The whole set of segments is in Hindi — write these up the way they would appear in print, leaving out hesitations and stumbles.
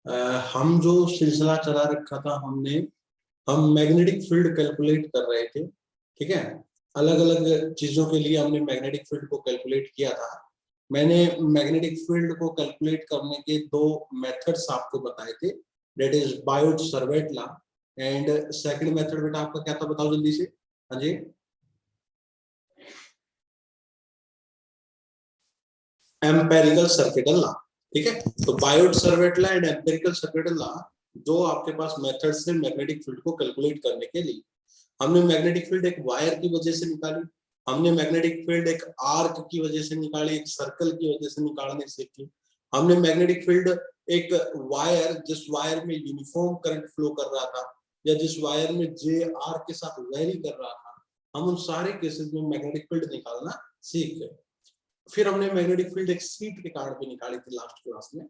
हम जो सिलसिला चला रखा था हम मैग्नेटिक फील्ड कैलकुलेट कर रहे थे। ठीक है, अलग अलग चीजों के लिए हमने मैग्नेटिक फील्ड को कैलकुलेट किया था। मैंने मैग्नेटिक फील्ड को कैलकुलेट करने के दो मेथड्स आपको बताए थे, that is Biot-Savart law and second method बेटा आपका क्या था, बताओ जल्दी से। हाँ जी, एम्पेरिकल सर्किटल लॉ। ठीक है, तो Biot-Savart law and empirical circuital law जो आपके पास मेथड्स है मैग्नेटिक फील्ड को कैलकुलेट करने के लिए। हमने मैग्नेटिक फील्ड एक वायर की वजह से निकाली, हमने मैग्नेटिक फील्ड एक आर्क की वजह से निकाली, एक सर्कल की वजह से निकालने सीखी। हमने मैग्नेटिक फील्ड एक वायर, जिस वायर में यूनिफॉर्म करंट फ्लो कर रहा था या जिस वायर में जे आर के साथ वेरी कर रहा था, हम उन सारे केसेस में मैग्नेटिक फील्ड निकालना सीख गए। फिर हमने मैग्नेटिक फील्ड एक सीट के कारण भी निकाली थी लास्ट क्लास में।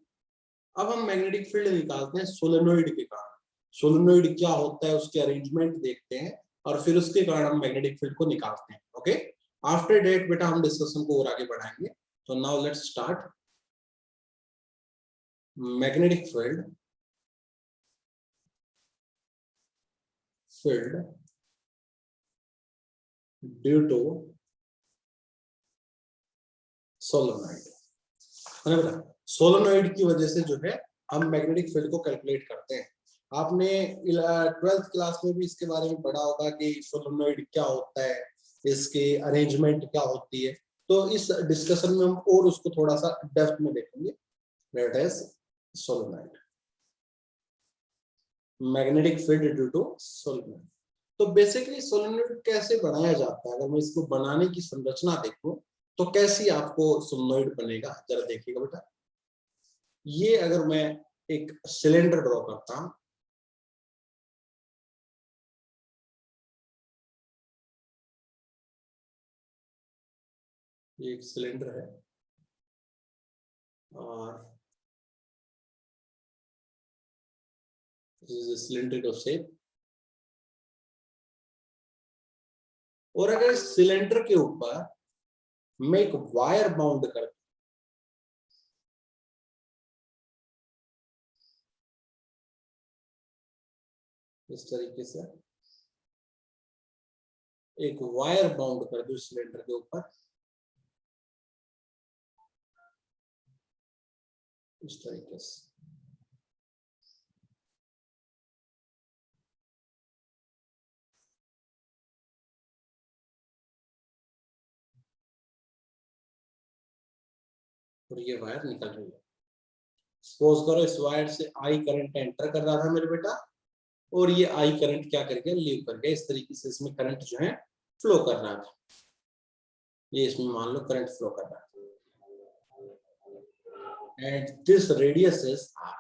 अब हम मैग्नेटिक फील्ड निकालते हैं सोलेनोइड के कारण। सोलेनोइड क्या होता है उसके अरेंजमेंट देखते हैं और फिर उसके कारण हम मैग्नेटिक फील्ड को निकालते हैं। ओके, आफ्टर डेट बेटा हम डिस्कशन को और आगे बढ़ाएंगे। तो now let's start. Magnetic field due to solenoid है बेटा। सोलेनोइड की वजह से जो है हम मैग्नेटिक फील्ड को कैलकुलेट करते हैं। आपने 12th क्लास में भी इसके बारे में पढ़ा होगा कि सोलेनोइड क्या होता है, इसके अरेंजमेंट क्या होती है। तो इस डिस्कशन में हम और उसको थोड़ा सा डेप्थ में देखेंगे। That is solenoid, magnetic field due to solenoid. तो बेसिकली सोलेनोइड कैसे बनाया जाता है, अगर मैं इसको बनाने की संरचना देखूं तो कैसी आपको सोलेनोइड बनेगा, जरा देखिएगा बेटा। ये अगर मैं एक सिलेंडर ड्रॉ करता हूं, ये एक सिलेंडर है और सिलेंड्रिकल शेप, और अगर इस सिलेंडर के ऊपर मैं एक वायर बाउंड कर, इस तरीके से एक वायर बाउंड कर दूं सिलेंडर के ऊपर, इस तरीके से, और ये वायर निकल रही है। सपोज करो इस वायर से आई करंट एंटर कर रहा था मेरे बेटा, और ये आई करंट क्या कर गया, लीव कर गया। इस तरीके से इसमें करंट जो है फ्लो कर रहा था। ये इसमें मान लो करंट फ्लो कर रहा था and this radius is R.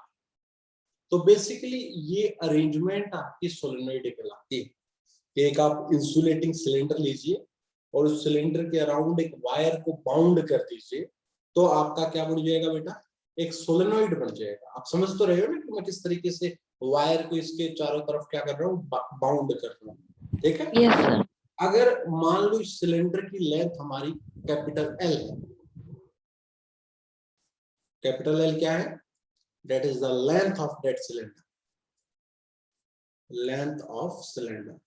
तो बेसिकली ये अरेंजमेंट आपकी सोलेनोइड कहलाती है। एक आप इंसुलेटिंग सिलेंडर लीजिए और उस सिलेंडर के अराउंड एक वायर को बाउंड कर दीजिए, तो आपका क्या बन जाएगा बेटा, एक सोलेनोइड बन जाएगा। आप समझ तो रहे हो ना कि मैं किस तरीके से वायर को इसके चारों तरफ क्या कर रहा हूँ, बाउंड कर रहा हूँ। ठीक है, यस सर। अगर मान लो इस सिलेंडर की लेंथ हमारी कैपिटल एल है। कैपिटल एल क्या है, that is the length of that cylinder, length of cylinder.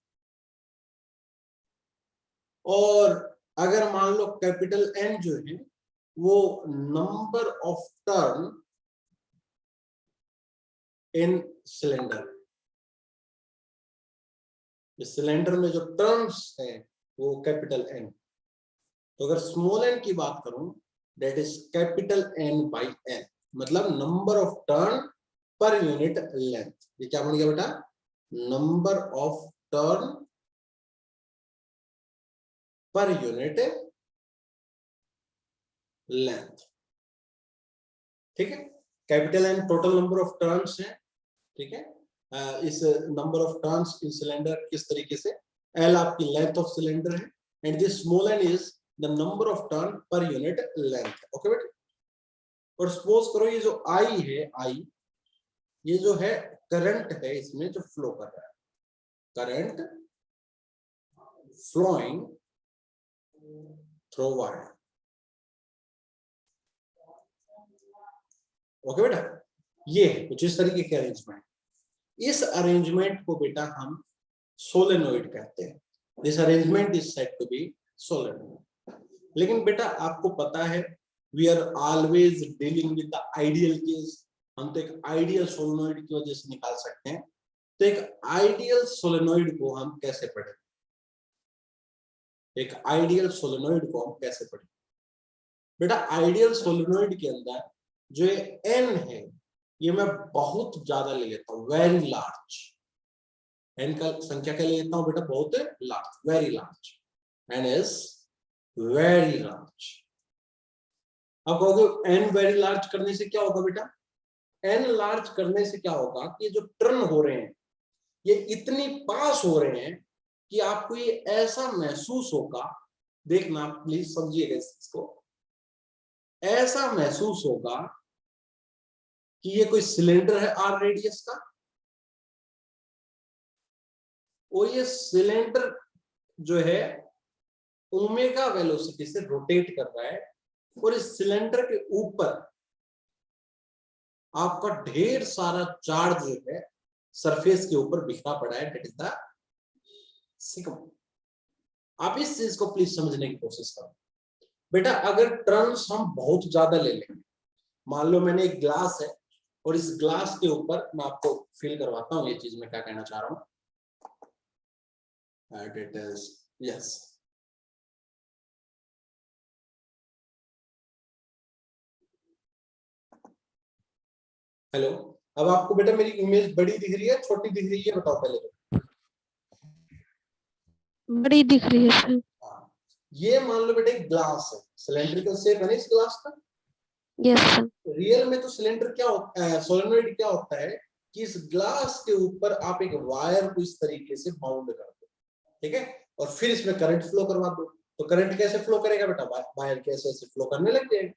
और अगर मान लो कैपिटल एन जो है वो number of turn in cylinder, इस सिलेंडर में जो टर्न्स हैं वो कैपिटल एन। तो अगर स्मॉल एन की बात करूं, that is capital N by N, मतलब number of turn per unit length. ये क्या बन गया बेटा, number of turn per unit length. ठीक है, capital N total number of turns है। ठीक है, इस number of turns in cylinder किस तरीके से, एल आपकी लेंथ ऑफ सिलेंडर है and this small n is the number of turn per unit length. Okay बेटा, और सपोज करो ये जो आई है, आई ये जो है करंट है इसमें जो फ्लो कर रहा है, current flowing through wire. Okay बेटा, ये कुछ इस तरीके के अरेंजमेंट, इस अरेंजमेंट को बेटा हम सोलेनोइड कहते हैं। This arrangement is said to be solenoid. लेकिन बेटा आपको पता है we are always dealing with the ideal case, हम तो एक आइडियल सोलेनोइड की वजह से निकाल सकते हैं। तो एक आइडियल सोलेनोइड को हम कैसे पढ़ें, एक आइडियल सोलेनोइड को हम कैसे पढ़ें? बेटा आइडियल सोलेनोइड के अंदर जो एन है ये मैं बहुत ज्यादा ले लेता हूं, वेरी लार्ज। एन का संख्या क्या ले लेता हूं बेटा, बहुत large, very large. N is very large. अब कहोगे एन वेरी लार्ज करने से क्या होगा बेटा? एन लार्ज करने से क्या होगा कि ये जो टर्न हो रहे हैं ये इतनी पास हो रहे हैं कि आपको ये ऐसा महसूस होगा, देखना प्लीज समझिएगा इसको, ऐसा महसूस होगा कि ये कोई सिलेंडर है आर रेडियस का, और ये सिलेंडर जो है ओमेगा वेलोसिटी से रोटेट कर रहा है, और इस सिलेंडर के ऊपर आपका ढेर सारा चार्ज जो है सरफेस के ऊपर बिखरा पड़ा है, दैट इज द सिग्मा। आप इस चीज को प्लीज समझने की कोशिश करो। बेटा अगर टर्न्स हम बहुत ज्यादा ले लेंगे, मान लो मैंने एक ग्लास है और इस ग्लास के ऊपर मैं आपको फील करवाता हूं ये चीज मैं क्या कहना चाह रहा हूं। इट इज यस, हेलो, अब आपको बेटा मेरी इमेज बड़ी दिख रही है छोटी दिख रही है, बताओ पहले तो। बड़ी दिख रही है सर। हाँ, ये मान लो बेटा एक ग्लास है, सिलेंड्रिकल शेप है ना इस ग्लास का। Yes sir. रियल में तो सिलेंडर क्या होता है, सोलेनोइड क्या होता है कि इस ग्लास के ऊपर आप एक वायर को इस तरीके से बाउंड कर दो, ठीक है, और फिर इसमें करंट फ्लो करवा दो। तो करंट कैसे फ्लो करेगा बेटा, वायर कैसे ऐसे फ्लो करने लग जाएगा।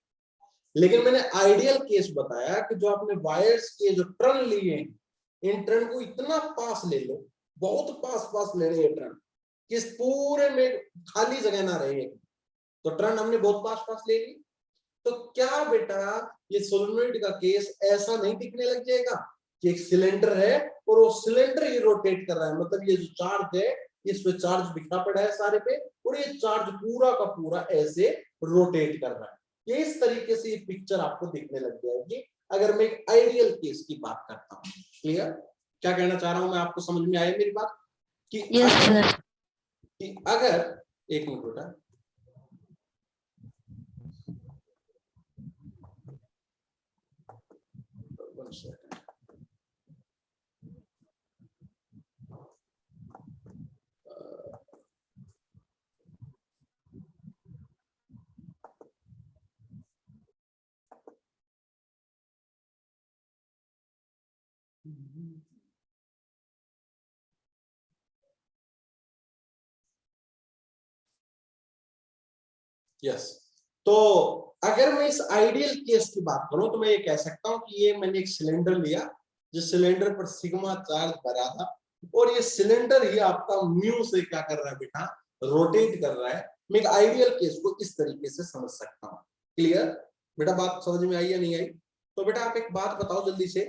लेकिन मैंने आइडियल केस बताया कि जो आपने वायर्स के जो टर्न लिए हैं, इन टर्न को इतना पास ले लो, बहुत पास पास ले रहे हैं टर्न, कि इस पूरे में खाली जगह ना रहे, तो टर्न हमने बहुत पास पास ले ली। तो क्या बेटा ये सोलेनोइड का केस ऐसा नहीं दिखने लग जाएगा कि एक सिलेंडर है और वो सिलेंडर ही रोटेट कर रहा है, मतलब ये जो चार्ज है इस पे चार्ज बिखरा पड़ा है सारे पे, और ये चार्ज पूरा का पूरा ऐसे रोटेट कर रहा है। ये इस तरीके से ये पिक्चर आपको दिखने लग जाएगी अगर मैं एक आइडियल केस की बात करता हूँ। क्लियर? क्या कहना चाह रहा हूं मैं, आपको समझ में आया मेरी बात? कि यस सर। अगर एक मिनट बेटा, यस, तो अगर मैं इस आइडियल केस की बात करूं तो मैं ये कह सकता हूं कि ये मैंने एक सिलेंडर लिया जिस सिलेंडर पर सिग्मा चार्ज भरा था, और ये सिलेंडर ही आपका म्यू से क्या कर रहा है बेटा, रोटेट कर रहा है। मैं एक आइडियल केस को इस तरीके से समझ सकता हूं। क्लियर बेटा, बात समझ में आई या नहीं आई? तो बेटा आप एक बात बताओ जल्दी से,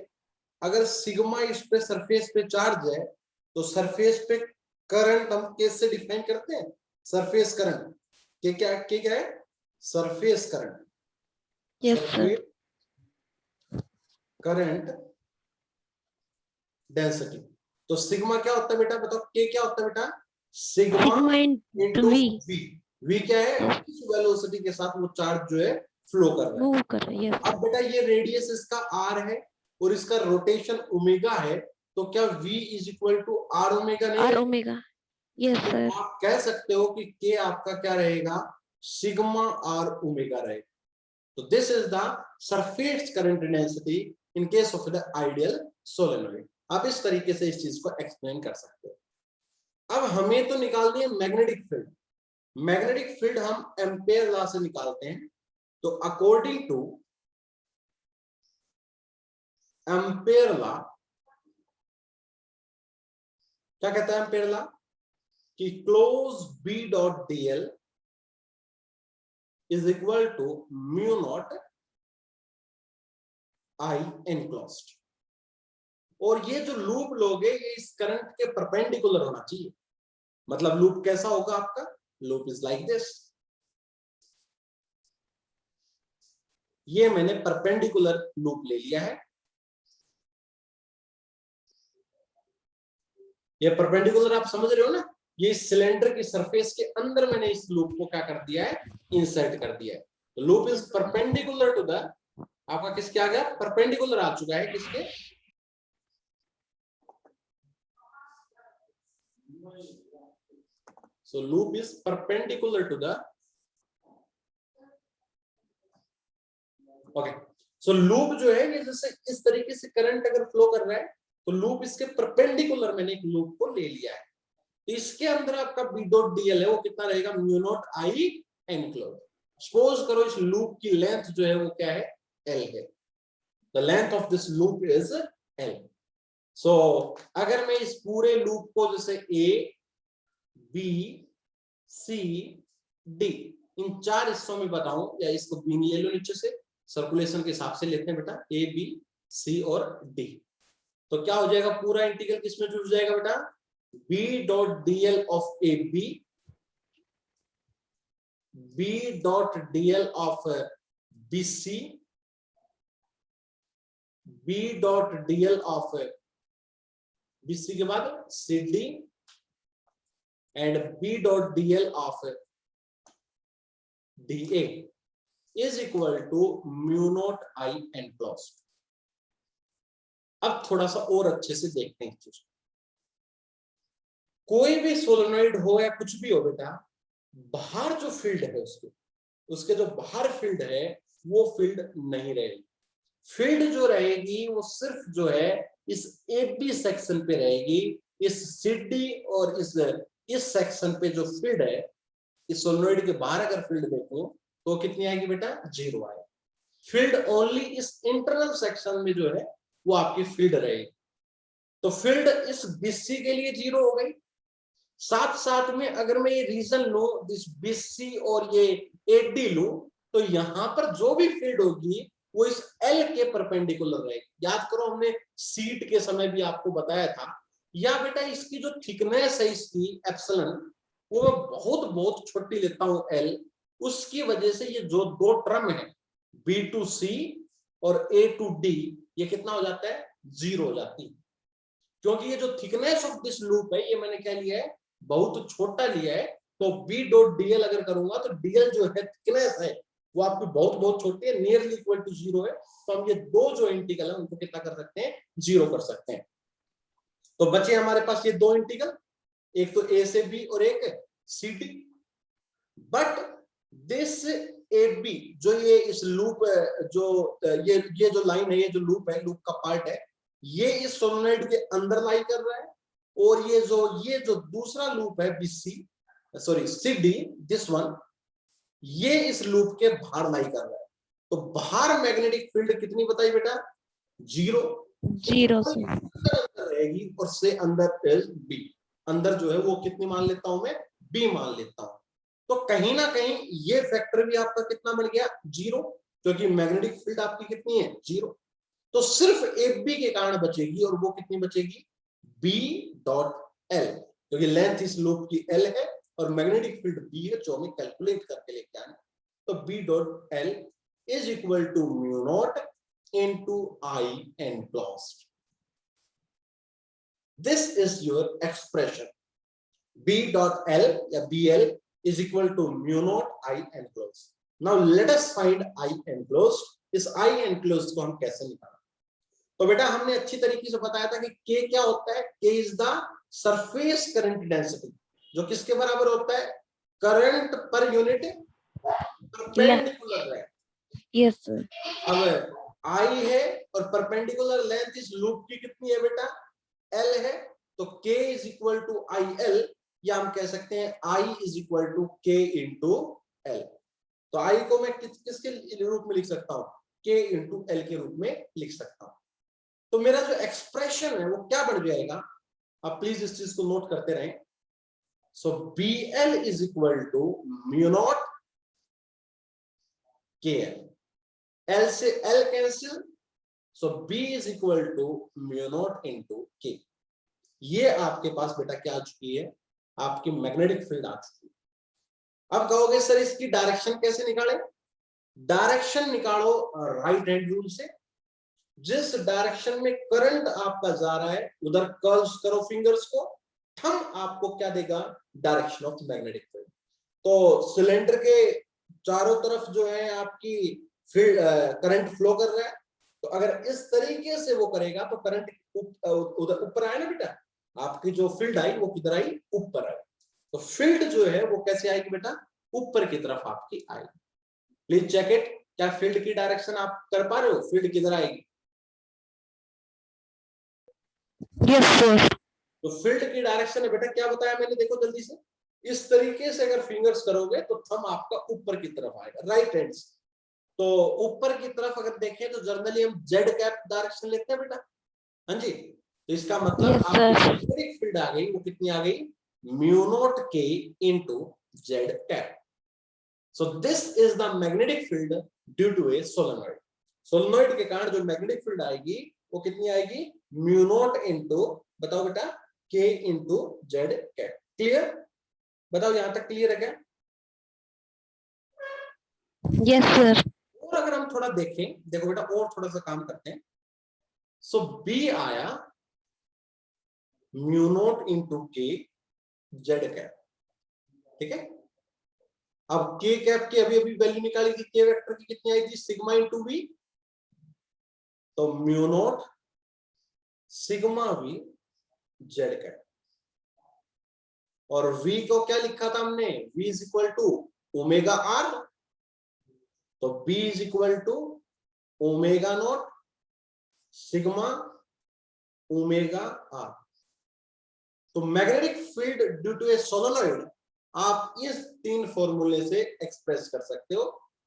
अगर सिग्मा इस पे सरफेस पे चार्ज है तो सरफेस पे करंट हम कैसे डिफाइन करते हैं? सरफेस करंट के क्या है? Surface current, yes sir. Surface current density. तो सिग्मा क्या होता है बेटा, बताओ के क्या होता है बेटा? Sigma sigma into into V. V. V क्या है? किस वेलोसिटी के साथ वो चार्ज जो है फ्लो कर रहा है। मूव कर रही है। अब बेटा ये रेडियस इसका आर है और इसका रोटेशन ओमेगा है, तो क्या v is equal to R omega नहीं आर है? ओमेगा। यस तो सर। आप कह सकते हो कि k आपका क्या रहेगा? सिग्मा आर ओमेगा रहेगा। तो this is the surface current density in case of the ideal solenoid. आप इस तरीके से इस चीज को एक्सप्लेन कर सकते हो। अब हमें तो निकालनी है मैग्नेटिक फील्ड। मैग्नेटिक फील्ड हम एम्पेयर लॉ से निकालते हैं। तो अकॉर्डिंग टू एम्पेयर लॉ, क्या कहता है एम्पेयर लॉ? कि closed B dot dl is equal to mu naught I enclosed. और ये जो लूप लोगे ये इस करंट के परपेंडिकुलर होना चाहिए। मतलब लूप कैसा होगा आपका? Loop is like this. ये मैंने परपेंडिकुलर लूप ले लिया है। ये परपेंडिकुलर आप समझ रहे हो ना? ये सिलेंडर की सरफेस के अंदर मैंने इस लूप को क्या कर दिया है? इंसर्ट कर दिया है। तो loop is perpendicular to the, आपका किसके आ गया? परपेंडिकुलर आ चुका है किसके? So loop is perpendicular to the, okay, so loop जो है ये जैसे इस तरीके से करंट अगर फ्लो कर रहा है तो लूप इसके परपेंडिकुलर मैंने एक लूप को ले लिया है। इसके अंदर आपका बी डॉट डीएल है वो कितना रहेगा? म्यू नॉट आई एनक्लोज। सपोज करो इस लूप की लेंथ जो है वो क्या है? एल है। The length of this loop is L. So अगर मैं इस पूरे लूप को जैसे ए बी सी डी इन 4 हिस्सों में बताऊं, या इसको बी ले लो नीचे से, सर्कुलेशन के हिसाब से लेते हैं बेटा, ए बी सी और डी। तो क्या हो जाएगा? पूरा इंटीग्रल किसमें जुड़ जाएगा बेटा? B dot dl of A B dot dl of B C, B dot dl of B C के बाद C D, and B dot DL of DA is equal to mu naught I enclosed। अब थोड़ा सा और अच्छे से देखते हैं चीज। कोई भी सोलेनोइड हो या कुछ भी हो बेटा, बाहर जो फील्ड है उसके जो बाहर फील्ड है वो फील्ड नहीं रहेगी। फील्ड जो रहेगी वो सिर्फ जो है इस AB सेक्शन पे रहेगी। इस CD और इस सेक्शन पे जो फील्ड है, इस सोलेनोइड के बाहर अगर फील्ड देखो तो कितनी आएगी बेटा? 0 आएगी। फील्ड ओनली इस इंटरनल सेक्शन में जो है वो आपकी फील्ड रहेगी। तो फील्ड इस BC के लिए 0 हो गई। साथ साथ में अगर मैं ये रीजन लूं, दिस BC और ये AD लूं, तो यहां पर जो भी फील्ड होगी वो इस L के परपेंडिकुलर रहेगी। याद करो हमने सीट के समय भी आपको बताया था। या बेटा इसकी जो थिकनेस है इसकी एप्सिलॉन, वो मैं बहुत बहुत छोटी लेता हूं L। उसकी वजह से ये जो दो टर्म है B to C और A to D, ये कितना हो जाता है? 0 हो जाती है। क्योंकि ये जो थिकनेस ऑफ दिस लूप है ये मैंने क्या लिया है? बहुत छोटा लिया है। तो B डॉट DL अगर करूंगा तो DL जो है थिकनेस है वो आपकी बहुत बहुत छोटी है, नियरली इक्वल टू 0 है। तो हम ये दो जो इंटीग्रल है उनको कितना कर सकते हैं? 0 कर सकते हैं। तो बचे हमारे पास ये दो इंटीग्रल, एक तो ए से बी और एक C D. But this A B जो ये इस लूप जो ये जो लाइन है, ये जो लूप है, लूप का पार्ट है, ये इस सोलेनोइड के अंदर लाई कर रहा है। और ये जो दूसरा लूप है BC sorry C D, this one, ये इस लूप के बाहर लाई कर रहा है। तो बाहर मैग्नेटिक फील्ड कितनी बताई बेटा? 0 से रहेगी। और से अंदर इज बी, अंदर जो है वो कितनी मान लेता हूं मैं? बी मान लेता हूं। तो कहीं ना कहीं ये फैक्टर भी आपका कितना बन गया? 0, क्योंकि मैग्नेटिक फील्ड आपकी कितनी है? 0। तो सिर्फ एक बी के कारण बचेगी, और वो कितनी बचेगी? बी डॉट एल, क्योंकि लेंथ इस लूप की एल है और मैग्नेटिक फील्ड बी है जो हमें कैलकुलेट करके लेके आना। तो B dot L is equal to mu naught into I enclosed. This is your expression. B dot L या BL is equal to mu naught I enclosed. Now let us find I enclosed. इस I enclosed को हम कैसे निकालें? तो बेटा हमने अच्छी तरीके से बताया था कि K क्या होता है? K is the surface current density, जो किसके बराबर होता है? करंट पर यूनिट परपेंडिकुलर है। Yes sir. अब I है और परपेंडिकुलर लेंथ इस लूप की कितनी है बेटा? L है। तो K is equal to I L, या हम कह सकते हैं I is equal to K into L. तो I को मैं किसके रूप में लिख सकता हूं? K इंटू एल के रूप में लिख सकता हूं। तो मेरा जो एक्सप्रेशन है वो क्या बन जाएगा? आप प्लीज इस चीज को नोट करते रहें। So BL is equal to mu naught KL। L से L cancel, so B is equal to mu naught into K। ये आपके पास बेटा क्या आ चुकी है, आपकी मैग्नेटिक फील्ड आ चुकी है। अब कहोगे सर इसकी डायरेक्शन कैसे निकालें? डायरेक्शन निकालो राइट हैंड रूल से। जिस डायरेक्शन में करंट आपका जा रहा है उधर कर्ल्स करो फिंगर्स को, थंब आपको क्या देगा? Direction of magnetic field. तो सिलेंडर के चारों तरफ जो है आपकी फील्ड करंट फ्लो कर रहा है, तो अगर इस तरीके से वो करेगा तो करंट उधर ऊपर आए ना बेटा, आपकी जो फील्ड आई वो किधर आई? ऊपर आई। तो फील्ड जो है वो कैसे आएगी बेटा? ऊपर की तरफ आपकी आएगी। प्लीज चेक इट, क्या फील्ड की डायरेक्शन आप कर पा रहे हो? फील्ड किधर आएगी? Yes, sir. तो फील्ड की डायरेक्शन है बेटा, क्या बताया मैंने, देखो जल्दी से। इस तरीके से अगर फिंगर्स करोगे तो थंब आपका ऊपर की तरफ आएगा, राइट हैंड से। तो ऊपर की तरफ अगर देखें तो जनरली हम जेड कैप डायरेक्शन लेते हैं बेटा। हाँ जी, तो इसका मतलब Yes, आपकी sir. मैग्नेटिक फील्ड आ गई, वो कितनी आ गई? Mu naught K into Z cap. So this is the magnetic field due to a solenoid. Solenoid के कारण जो मैग्नेटिक फील्ड आएगी वो कितनी आएगी? म्यू नॉट इनटू, बताओ बेटा, के इनटू जेड कैप। क्लियर? बताओ यहां तक क्लियर है क्या? Yes, sir. और अगर हम थोड़ा देखें, देखो बेटा और थोड़ा सा काम करते हैं। सो बी आया म्यू नॉट इंटू के जेड कैप, ठीक है। अब के कैप की अभी अभी वैल्यू निकाली थी, के वेक्टर की कितनी आई थी? Sigma into V. तो mu naught sigma V Z cap. और v को क्या लिखा था हमने? v is equal to omega R. तो b is equal to omega naught sigma omega R. तो magnetic field due to a solenoid आप इस तीन फॉर्मूले से एक्सप्रेस कर सकते हो।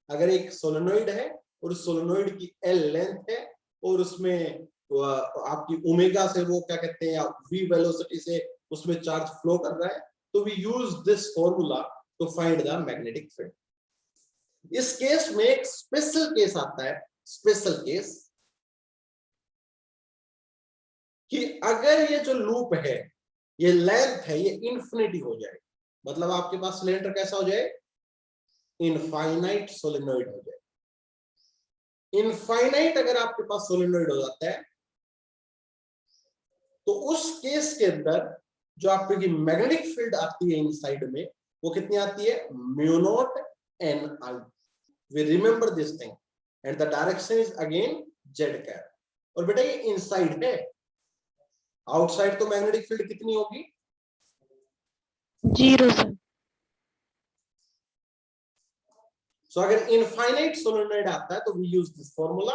अगर एक सोलेनॉइड है और उस सोलेनॉइड की एल लेंथ है और उसमें आपकी ओमेगा से वो क्या कहते हैं, v वेलोसिटी से उसमें चार्ज फ्लो कर रहा है, तो we use this formula to find the magnetic field. इस केस में एक स्पेशल केस आता है, स्पेशल केस, कि अगर ये जो लूप है, ये लेंथ है, ये इन्फिनिटी हो जाए, मतलब आपके पास सिलेंडर कैसा हो जाए? इनफाइनाइट सोलेनॉइड हो जाए। इनफाइनाइट अगर आपके पास सोलेनॉइड हो जाता है तो उस केस के अंदर जो आपकी मैग्नेटिक फील्ड आती है इनसाइड में, वो कितनी आती है? Mu naught N I. We remember this thing and the direction is again Z cap. और बेटा ये इनसाइड है, आउटसाइड तो मैग्नेटिक फील्ड कितनी होगी? 0, sir. सो अगर इनफाइनाइट सोलेनॉइड आता है तो वी यूज दिस फॉर्मूला,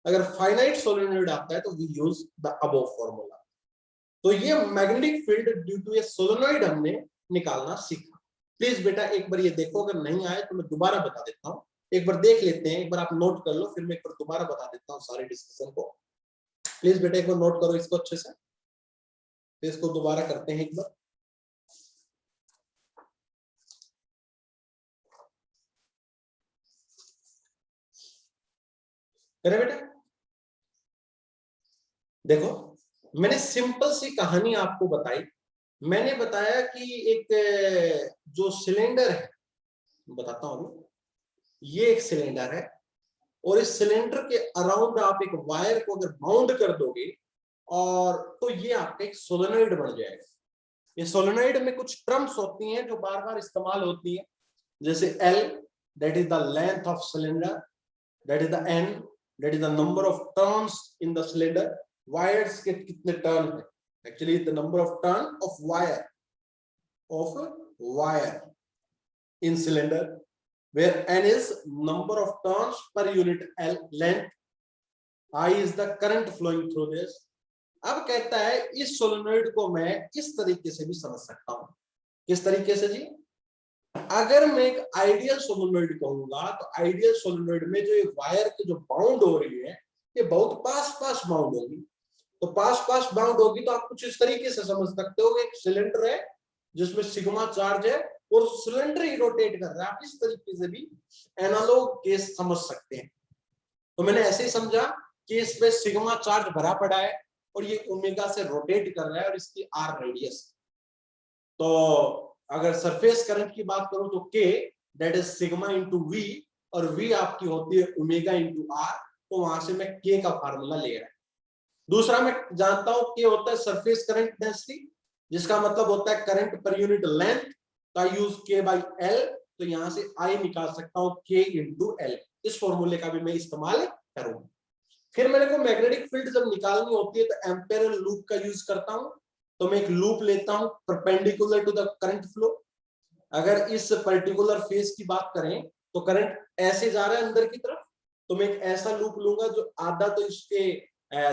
अगर फाइनाइट सोलेनॉइड आता है तो we use the above formula. तो ये magnetic field due to a solenoid हमने निकालना सीखा। प्लीज बेटा एक बार ये देखो, अगर नहीं आए तो मैं दोबारा बता देता हूँ, एक बार देख लेते हैं, एक बार आप नोट कर लो, फिर मैं एक बार दोबारा बता देता हूँ सारे डिस्कशन को। प्लीज बेटा एक बार नोट करो इसको अच्छे से, फिर इसको दोबारा करते हैं एक बार। करे बेटा, देखो मैंने सिंपल सी कहानी आपको बताई। मैंने बताया कि एक जो सिलेंडर है, बताता हूं, ये एक सिलेंडर है और इस सिलेंडर के अराउंड आप एक वायर को अगर बाउंड कर दोगे और तो ये आपका एक सोलेनॉइड बन जाएगा। ये सोलेनॉइड में कुछ टर्म्स होती हैं जो बार बार इस्तेमाल होती है, जैसे L, that is the length of cylinder, that is the N, that is the number of turns in the cylinder. Wires के कितने टर्न है, actually the number of turn off wire in cylinder, where N is number of turns per unit L length, I is the current flowing through this। अब कहता है इस सोलेनॉइड को मैं इस तरीके से भी समझ सकता हूं। किस तरीके से जी? अगर मैं एक आइडियल सोलेनॉइड कहूंगा तो आइडियल सोलेनॉइड में जो ये वायर की जो बाउंड हो रही है ये बहुत पास पास बाउंड होगी। तो पास पास बाउंड होगी तो आप कुछ इस तरीके से समझ सकते हो, एक सिलेंडर है जिसमें सिग्मा चार्ज है और सिलेंडर ही रोटेट कर रहा है। आप इस तरीके से भी एनालॉग केस समझ सकते हैं। तो मैंने ऐसे ही समझा केस पे सिग्मा चार्ज भरा पड़ा है और ये ओमेगा से रोटेट कर रहा है और इसकी आर रेडियस। तो अगर सरफेस करंट की बात करूं तो K that is sigma into V और वी आपकी होती है ओमेगा इंटू आर, तो वहां से मैं के का फार्मूला ले रहा हूं। दूसरा मैं जानता हूं के होता है सरफेस करंट डेंसिटी, जिसका मतलब होता है करंट पर यूनिट लेंथ का यूज के बाई एल, तो यहां से आई निकाल सकता हूं के इंटू एल। इस फॉर्मूले का भी मैं इस्तेमाल करूंगा। फिर मेरे को मैग्नेटिक फील्ड जब निकालनी होती है तो एम्पेरियल लूप का यूज करता हूं। तो मैं एक लूप लेता हूं perpendicular to the current flow. अगर इस पर्टिकुलर फेज की बात करें तो करंट ऐसे जा रहा है अंदर की तरफ, तो मैं एक ऐसा लूप लूंगा जो आधा तो इसके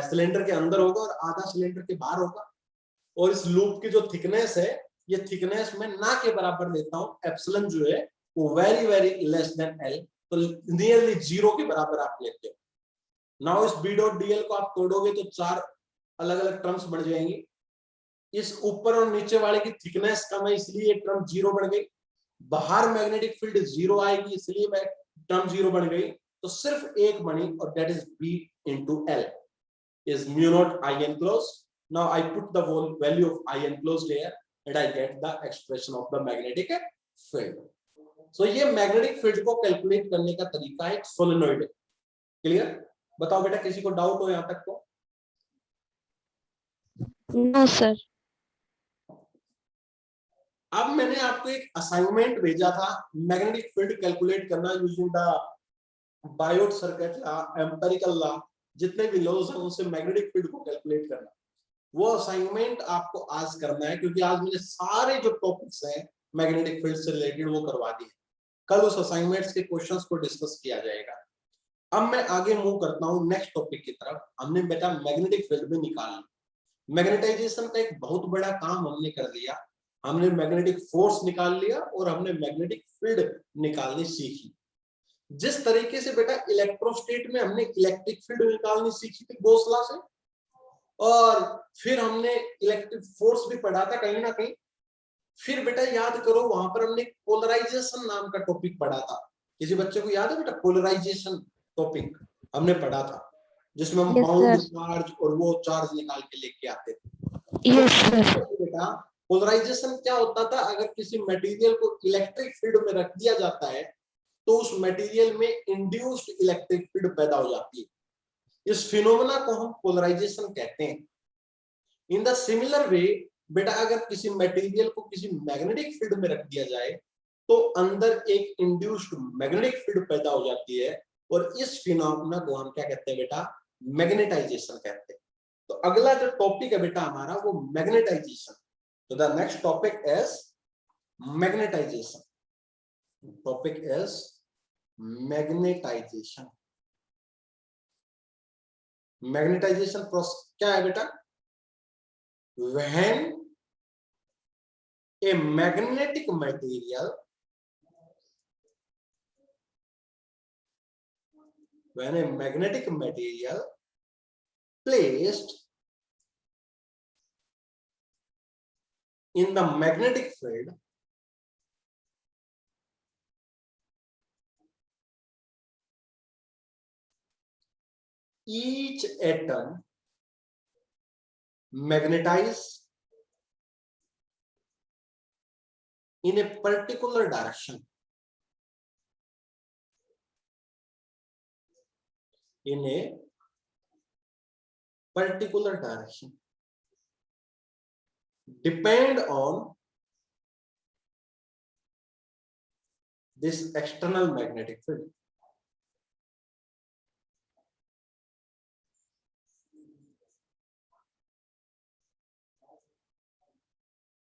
सिलेंडर के अंदर होगा और आधा सिलेंडर के बाहर होगा। और इस लूप की जो थिकनेस है, ये थिकनेस में ना के बराबर लेता हूं, एप्सिलॉन जो है वो very very less than L, तो नियरली जीरो के बराबर आप लेते हो। नाउ इस बी डॉट डीएल को आप तोड़ोगे तो चार अलग अलग टर्म्स बन जाएंगी। इस ऊपर और नीचे वाले की थिकनेस कम है इसलिए टर्म जीरो बन गई। बाहर मैग्नेटिक फील्ड जीरो आएगी इसलिए मैं टर्म जीरो बन गई। तो सिर्फ एक बनी और that is B into L is mu naught I enclosed. Now I put the value of I enclosed here and I get the expression of the magnetic field. So ये magnetic field को कैलकुलेट करने का तरीका है सोलेनोइड। क्लियर? बताओ बेटा, किसी को डाउट हो यहाँ तक? तो No, sir. अब मैंने आपको एक असाइनमेंट भेजा था, मैग्नेटिक फील्ड कैलकुलेट करना using the Biot circuit law, empirical law, जितने भी लॉज हैं उनसे मैग्नेटिक फील्ड को कैलकुलेट करना। वो असाइनमेंट आपको आज करना है क्योंकि आज मैंने सारे जो टॉपिक्स हैं मैग्नेटिक फील्ड से रिलेटेड वो करवा दिए। कल उस असाइनमेंट्स के क्वेश्चंस को डिस्कस किया जाएगा। अब मैं आगे मूव करता हूं नेक्स्ट टॉपिक की तरफ। हमने बेटा मैग्नेटिक फील्ड में निकालना, मैग्नेटाइजेशन का एक बहुत बड़ा काम हमने कर लिया। हमने मैग्नेटिक फोर्स निकाल लिया और हमने मैग्नेटिक फील्ड निकालनी सीखी। जिस तरीके से बेटा इलेक्ट्रोस्टेट में हमने इलेक्ट्रिक फील्ड निकालनी सीखी थी गॉस लॉ से, और फिर हमने इलेक्ट्रिक फोर्स भी पढ़ा था कहीं ना कहीं। फिर बेटा याद करो वहां पर हमने पोलराइजेशन नाम का टॉपिक पढ़ा था। किसी बच्चे को याद है बेटा पोलराइजेशन टॉपिक हमने पढ़ा था, जिसमें हम Yes, बाउंड sir. चार्ज और वो चार्ज निकाल के लेके आते थे। Yes, sir. तो बेटा पोलराइजेशन क्या होता था, अगर किसी मटेरियल को इलेक्ट्रिक फील्ड में रख दिया जाता है तो उस मटेरियल में इंड्यूस्ड इलेक्ट्रिक फील्ड पैदा हो जाती है। इस फिनोमेना को हम पोलराइजेशन कहते हैं। इन द सिमिलर वे बेटा अगर किसी मटेरियल को किसी मैग्नेटिक फील्ड में रख दिया जाए तो अंदर एक इंड्यूस्ड मैग्नेटिक फील्ड पैदा हो जाती है, और इस फिनोमेना को हम क्या कहते हैं बेटा, मैग्नेटाइजेशन कहते हैं। तो अगला जो टॉपिक है बेटा हमारा वो मैग्नेटाइजेशन। तो the next topic is magnetisation. Topic is magnetisation. Magnetisation process क्या है बेटा? when a magnetic material placed in the magnetic field each atom magnetize in a particular direction, in a particular direction, depend on this external magnetic field.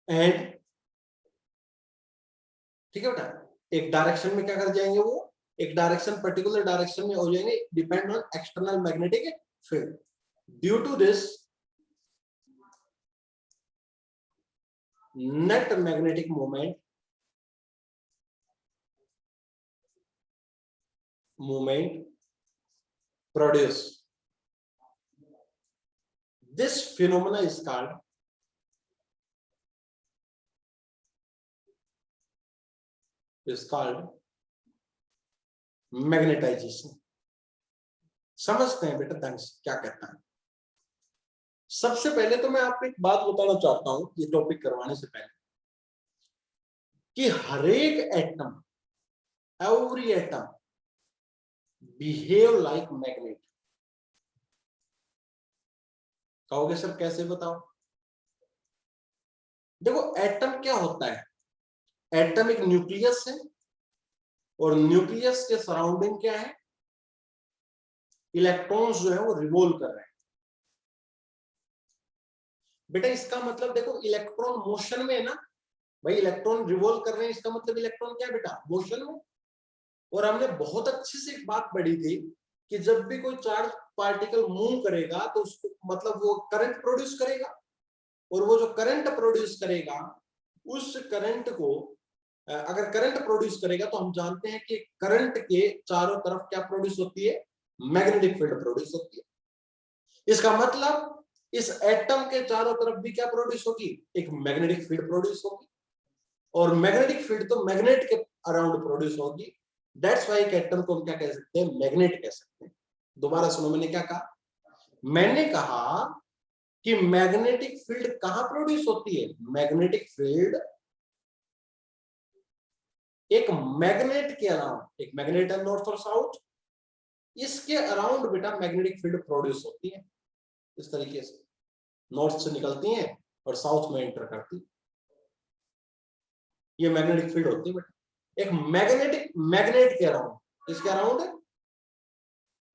And ठीक है बेटा, एक डायरेक्शन में क्या कर जाएंगे, वो एक डायरेक्शन पर्टिकुलर डायरेक्शन में हो जाएंगे, depend on external magnetic field. Due to this net magnetic moment produced. This phenomena is called magnetization. समझते हैं बेटा ढंग से क्या कहता है। सबसे पहले तो मैं आपको एक बात बताना चाहता हूं ये टॉपिक करवाने से पहले, कि हर एक atom, every atom behave like magnet. कहोगे सर कैसे, बताओ। देखो एटम क्या होता है, एटम एक न्यूक्लियस है, और न्यूक्लियस के सराउंडिंग क्या है, इलेक्ट्रॉन्स जो है वो रिवॉल्व कर रहे हैं। बेटा इसका मतलब देखो इलेक्ट्रॉन मोशन में है ना, भाई इलेक्ट्रॉन रिवॉल्व कर रहे हैं, इसका मतलब इलेक्ट्रॉन क्या है बेटा, मोशन में। और हमने बहुत अच्छे से एक बात पढ़ी थी कि जब भी कोई चार्ज पार्टिकल मूव करेगा तो उसको मतलब वो करंट प्रोड्यूस करेगा, और वो जो करंट प्रोड्यूस करेगा उस करंट को अगर करंट प्रोड्यूस करेगा तो हम जानते हैं कि करंट के चारों तरफ क्या प्रोड्यूस होती है, मैग्नेटिक फील्ड प्रोड्यूस होती है। इसका मतलब इस एटम के चारों तरफ भी क्या प्रोड्यूस होगी, एक मैग्नेटिक फील्ड प्रोड्यूस होगी, और मैग्नेटिक फील्ड तो मैग्नेट के अराउंड प्रोड्यूस होगी। दैट्स व्हाई एक एटम को हम क्या कह सकते हैं, मैग्नेट कह सकते हैं। दोबारा सुनो, मैंने क्या कहा, मैंने कहा कि मैग्नेटिक फील्ड कहां प्रोड्यूस होती है, मैग्नेटिक फील्ड एक मैग्नेट के अराउंड, एक मैग्नेट है नॉर्थ और साउथ, इसके अराउंड बेटा मैग्नेटिक फील्ड प्रोड्यूस होती है। इस तरीके से नॉर्थ से निकलती हैं और साउथ में एंटर करती है, ये मैग्नेटिक फील्ड होती है बेटा। एक मैग्नेटिक, मैग्नेट के अराउंड, किसके अराउंड है,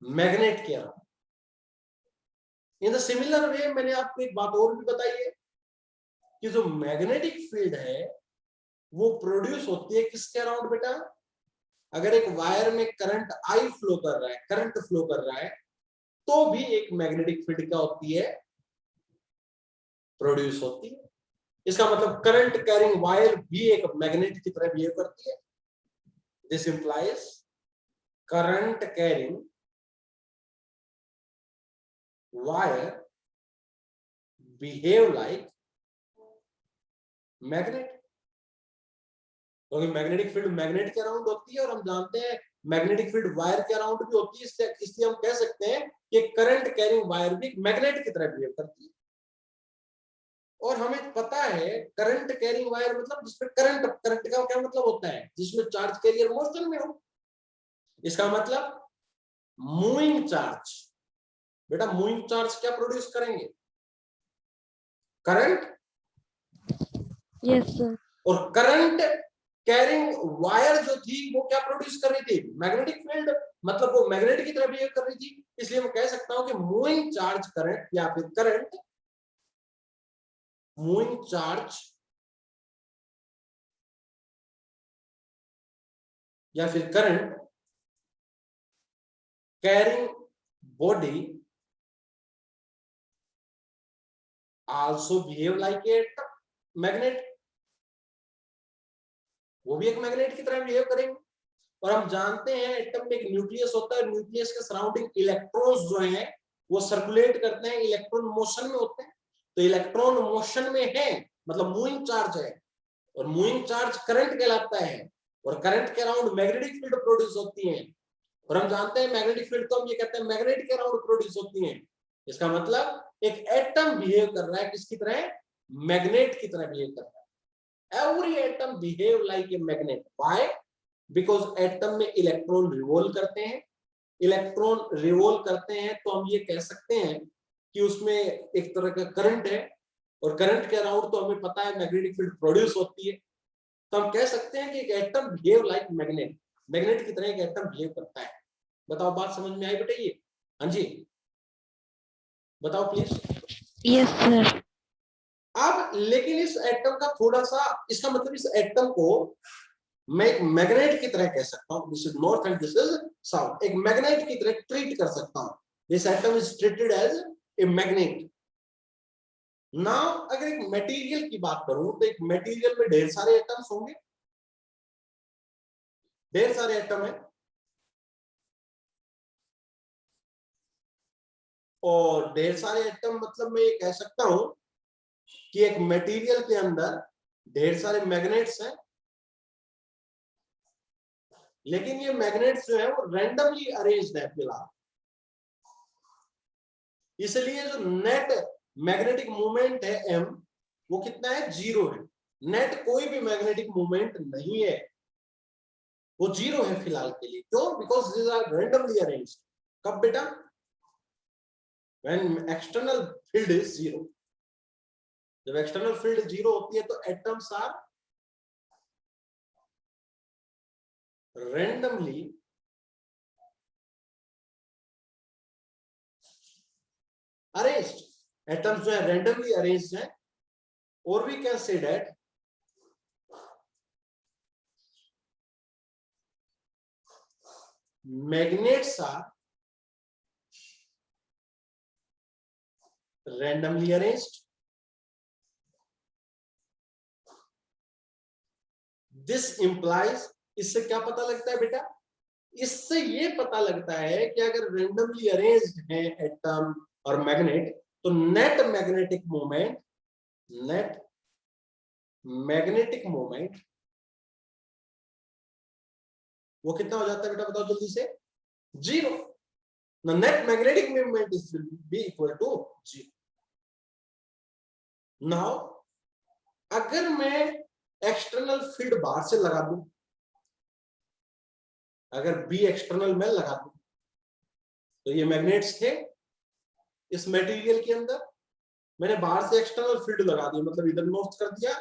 मैग्नेट के around. In the similar way मैंने आपको एक बात और भी बताई है कि जो मैग्नेटिक फील्ड है वो प्रोड्यूस होती है किसके अराउंड बेटा, अगर एक वायर में करंट आई फ्लो कर रहा है, करंट फ्लो कर रहा है, तो भी एक मैग्नेटिक फील्ड क्या होती है, प्रोड्यूस होती है। इसका मतलब करंट कैरिंग वायर भी एक मैग्नेट की तरह बिहेव करती है। This implies current carrying wire behave like magnet, क्योंकि मैग्नेटिक फील्ड मैग्नेट के अराउंड होती है, और हम जानते हैं मैग्नेटिक फील्ड वायर के अराउंड भी होती है, इसलिए हम कह सकते हैं कि करंट कैरिंग वायर भी मैग्नेट की तरह बिहेव करती है। और हमें पता है करंट कैरिंग वायर मतलब जिसमें करंट, करंट का क्या मतलब होता है, जिसमें चार्ज कैरियर मोशन में हो। इसका मतलब मूविंग चार्ज, बेटा मूविंग चार्ज क्या प्रोड्यूस करेंगे, करंट। Yes, sir. और करंट कैरिंग वायर जो थी वो क्या प्रोड्यूस कर रही थी, मैग्नेटिक फील्ड, मतलब वो मैग्नेट की तरह बिहेव कर रही थी। इसलिए मैं कह सकता हूं कि मूविंग चार्ज करंट, या फिर करंट, मूविंग चार्ज या फिर current carrying body also behave like a magnet, वो भी एक मैग्नेट की तरह बिहेव करेंगे। और हम जानते हैं एटम में एक न्यूक्लियस होता है, न्यूक्लियस के सराउंडिंग इलेक्ट्रॉन्स जो हैं वो सर्कुलेट करते हैं, इलेक्ट्रॉन मोशन में होते हैं। तो इलेक्ट्रॉन मोशन में है मतलब मूविंग चार्ज है, और मूविंग चार्ज करंट कहलाता है, और करंट के अराउंड मैग्नेटिक फील्ड प्रोड्यूस होती है। और हम जानते हैं मैग्नेटिक फील्ड तो हम ये कहते हैं मैग्नेट के अराउंड प्रोड्यूस होती है। इसका मतलब एक एटम बिहेव कर रहा है किसकी तरह, मैग्नेट की तरह बिहेव कर रहा है। Every atom behave like a magnet. Why? Because atom में इलेक्ट्रॉन रिवॉल्व करते हैं, इलेक्ट्रॉन रिवॉल्व करते हैं तो हम ये कह सकते हैं कि उसमें एक तरह का करंट है, और करंट के अराउंड तो हमें पता है मैग्नेटिक फील्ड प्रोड्यूस होती है। तो हम कह सकते हैं कि एक atom behave like magnet, magnet की तरह एक एटम बिहेव करता है। बताओ बात समझ में आई बेटा ये, हाँ जी बताओ प्लीज। Yes, sir. अब लेकिन इस एटम का थोड़ा सा, इसका मतलब इस एटम को मैं एक मैग्नेट की तरह कह सकता हूं, this is north and this is south, एक मैग्नेट की तरह ट्रीट कर सकता हूं। This atom is treated as a magnet. Now अगर एक मटेरियल की बात करूं तो एक मटेरियल में ढेर सारे एटम्स होंगे, ढेर सारे एटम है, और ढेर सारे एटम मतलब मैं ये कह सकता हूं कि एक मटेरियल के अंदर ढेर सारे मैग्नेट्स हैं, लेकिन ये मैग्नेट्स जो है वो रैंडमली अरेंज्ड है फिलहाल। इसलिए जो नेट मैग्नेटिक मूवमेंट है m वो कितना है, 0 है। नेट कोई भी मैग्नेटिक मूवमेंट नहीं है, वो 0 है फिलहाल के लिए। क्यों? Because this are randomly arranged. कब बेटा? When external field is 0। जब एक्सटर्नल फील्ड 0 होती है तो atoms are randomly arranged। Atoms जो है randomly arranged है। और we can say that magnets are randomly arranged। This implies, इससे क्या पता लगता है बेटा? इससे ये पता लगता है कि अगर randomly arranged है एटम और मैग्नेट, तो नेट मैग्नेटिक मोमेंट वो कितना हो जाता है बेटा, बताओ जल्दी से? 0। The net magnetic moment is will be equal to 0। Now अगर मैं एक्सटर्नल फील्ड बाहर से लगा दूं, अगर बी एक्सटर्नल में लगा दूं, तो ये मैग्नेट्स थे इस मटेरियल के अंदर। मैंने बाहर से एक्सटर्नल फील्ड लगा दी, मतलब इधर नॉर्थ कर दिया,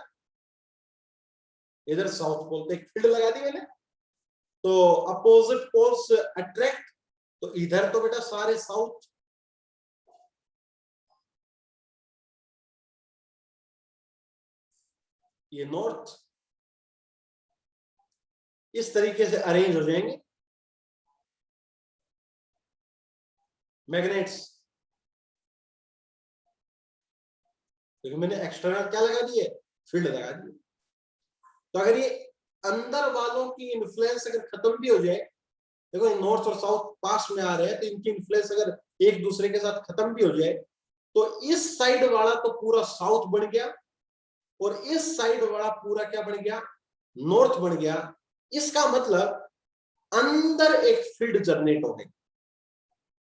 इधर साउथ पोल पे एक फील्ड लगा दी मैंने, तो अपोजिट पोल्स अट्रैक्ट। तो इधर तो बेटा सारे साउथ, ये नॉर्थ, इस तरीके से अरेंज हो जाएंगे मैग्नेट्स, क्योंकि मैंने एक्सटर्नल क्या लगा दिए, फील्ड लगा दिए। तो अगर ये अंदर वालों की इन्फ्लुएंस अगर खत्म भी हो जाए, देखो नॉर्थ और साउथ पास में आ रहे हैं, तो इनकी इन्फ्लुएंस अगर एक दूसरे के साथ खत्म भी हो जाए, तो इस साइड वाला तो पूरा साउथ बन गया और इस साइड वाला पूरा क्या बन गया, नॉर्थ बन गया। इसका मतलब अंदर एक फील्ड जनरेट हो गई,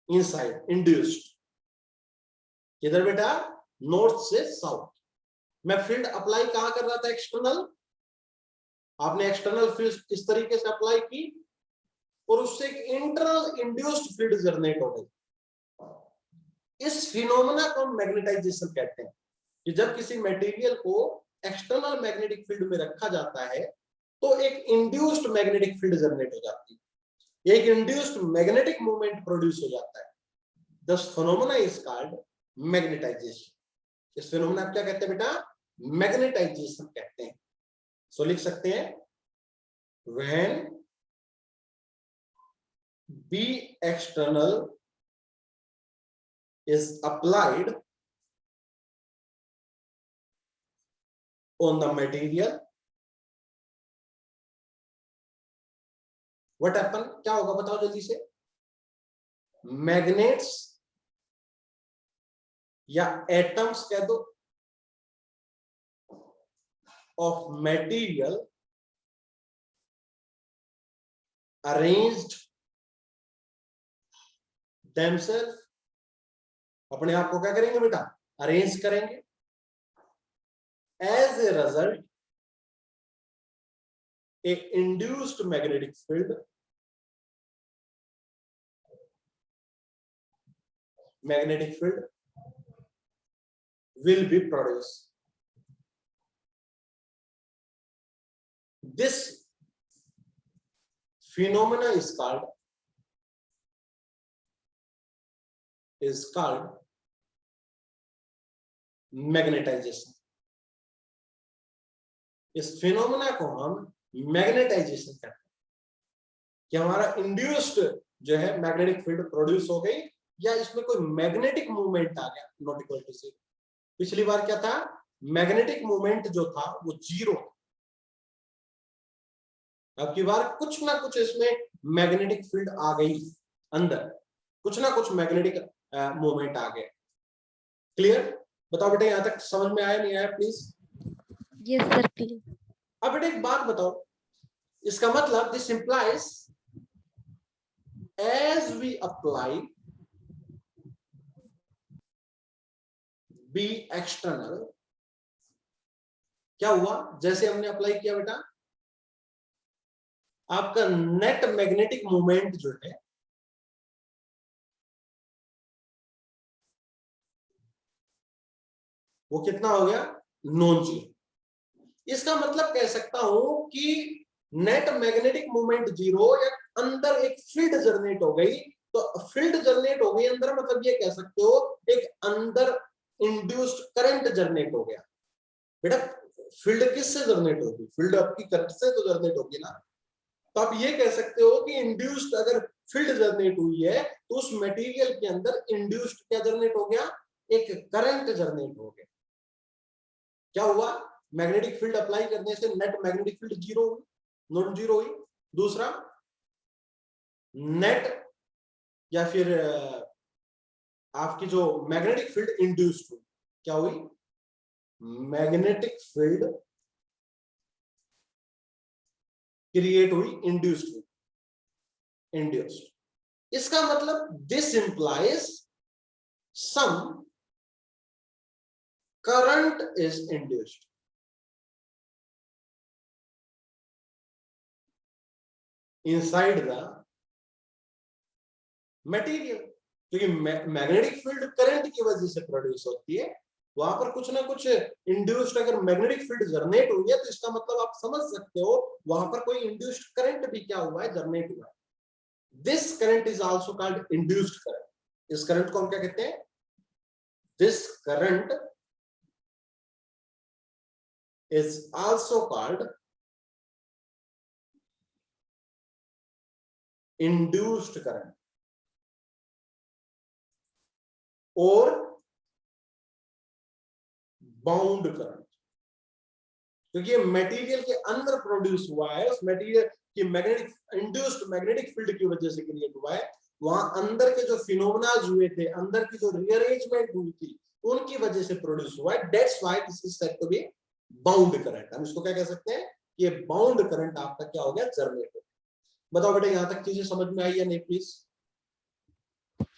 इनसाइड इंड्यूस्ड। किधर बेटा? नॉर्थ से साउथ। मैं फील्ड अप्लाई कहां कर रहा था, एक्सटर्नल। आपने एक्सटर्नल फील्ड इस तरीके से अप्लाई की और उससे एक इंटरनल इंड्यूस्ड फील्ड जनरेट हो गई। इस फिनोमेना को हम मैग्नेटाइजेशन कहते हैं, कि जब किसी मटेरियल को एक्सटर्नल मैग्नेटिक फील्ड में रखा जाता है तो एक इंड्यूस्ड मैग्नेटिक फील्ड जनरेट हो जाती है, एक इंड्यूस्ड मैग्नेटिक मूवमेंट प्रोड्यूस हो जाता है। This phenomena is called magnetisation. इस फिनोमेना क्या कहते हैं बेटा? मैग्नेटाइजेशन कहते हैं। सो लिख सकते हैं, when B external is applied on the material, what happen? क्या होगा बताओ जल्दी से? मैग्नेट्स या एटम्स कह दो ऑफ मटेरियल अरेंज्ड themselves, अपने आप को क्या करेंगे बेटा? अरेंज करेंगे। As a result a induced magnetic field, will be produced. This phenomena is called magnetisation. इस फिनोमेना को हम मैग्नेटाइजेशन कहते हैं, कि हमारा इंड्यूस्ड जो है मैग्नेटिक फील्ड प्रोड्यूस हो गई, या इसमें कोई मैग्नेटिक मूवमेंट आ गया, नॉट इक्वल टू 0। पिछली बार क्या था? मैग्नेटिक मूवमेंट जो था वो 0। अब की बार कुछ ना कुछ इसमें मैग्नेटिक फील्ड आ गई, अंदर कुछ ना कुछ मैग्नेटिक मूवमेंट आ गया। क्लियर? बताओ बेटा, यहां तक समझ में आया नहीं आया प्लीज? Yes sir please. अब बेटा एक बात बताओ, इसका मतलब this implies as we apply B external, क्या हुआ जैसे हमने अप्लाई किया बेटा, आपका नेट मैग्नेटिक मोमेंट जो है वो कितना हो गया, नॉन जीरो। इसका मतलब कह सकता हूं कि नेट मैग्नेटिक मोमेंट जीरो, या अंदर एक फील्ड जनरेट हो गई। तो फील्ड जनरेट हो गई अंदर, मतलब ये कह सकते हो एक अंदर इंड्यूस्ड करंट जनरेट हो गया। बेटा फील्ड किससे जनरेट होगी, फील्ड आपकी करंट से तो जनरेट होगी ना। तो आप ये कह सकते हो कि इंड्यूस्ड अगर फील्ड जनरेट हुई है तो उस मटेरियल के अंदर इंड्यूस्ड क्या जनरेट हो गया, एक करंट जनरेट हो गया। क्या हुआ, मैग्नेटिक फील्ड अप्लाई करने से नेट मैग्नेटिक फील्ड जीरो हुई, नॉन जीरो हुई। दूसरा, नेट या फिर आपकी जो मैग्नेटिक फील्ड इंड्यूस्ड हुई, क्या हुई, मैग्नेटिक फील्ड क्रिएट हुई, इंड्यूस्ड हुई, इंड्यूस्ड। इसका मतलब this implies some current is induced. Inside the material, क्योंकि मैग्नेटिक फील्ड करंट की वजह से प्रोड्यूस होती है, वहां पर कुछ ना कुछ इंड्यूस्ड अगर मैग्नेटिक फील्ड जनरेट हुई है तो इसका मतलब आप समझ सकते हो वहां पर कोई इंड्यूस्ड करंट भी क्या हुआ है, जनरेट हुआ है। This current is also called induced current. इस करंट को हम क्या कहते हैं, this current is also called induced current और बाउंड करंट, क्योंकि ये मटेरियल के अंदर प्रोड्यूस हुआ है, उस मटेरियल की मैग्नेटिक इंड्यूस्ड मैग्नेटिक फील्ड की वजह से क्रिएट हुआ है। वहां अंदर के जो फिनोमेनाज हुए थे, अंदर की जो रीअरेंजमेंट हुई थी, उनकी वजह से प्रोड्यूस हुआ है। That's why this is said to be bound current. हम इसको क्या कह सकते हैं, ये बाउंड करंट आपका क्या हो गया, जनरेट हो। बताओ बेटा यहां तक चीजें समझ में आई या नहीं please.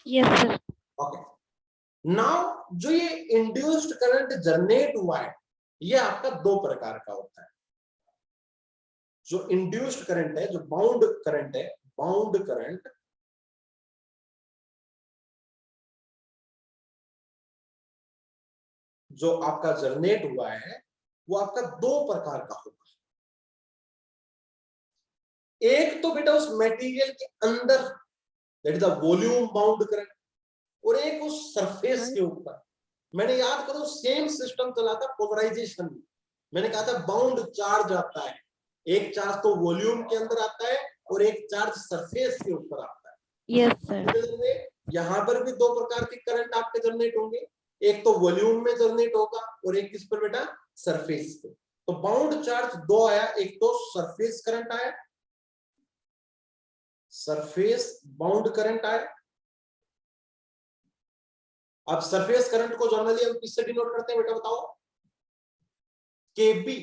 Yes, sir. Okay, now जो ये इंड्यूस्ड करंट जनरेट हुआ है, ये आपका दो प्रकार का होता है। जो इंड्यूस्ड करंट है, जो बाउंड करंट है, बाउंड करंट जो आपका जनरेट हुआ है वो आपका दो प्रकार का होगा। एक तो बेटा उस मटेरियल के अंदर, that is the volume bound current, और एक उस सरफेस के ऊपर। मैंने याद करो सेम सिस्टम चला था पोलराइजेशन में। मैंने कहा था बाउंड चार्ज आता है, एक चार्ज तो वॉल्यूम के अंदर आता है और एक चार्ज सरफेस के ऊपर आता है। Yes, sir. यहाँ पर भी दो प्रकार के करंट आपके जनरेट होंगे, एक तो वॉल्यूम में जनरेट होगा और एक किस पर बेटा, सरफेस पे। तो बाउंड चार्ज दो आया, एक तो सरफेस करंट आया, सरफेस बाउंड करंट आया। अब सरफेस करंट को जनरली हम किससे डिनोट करते हैं बेटा, बताओ, KB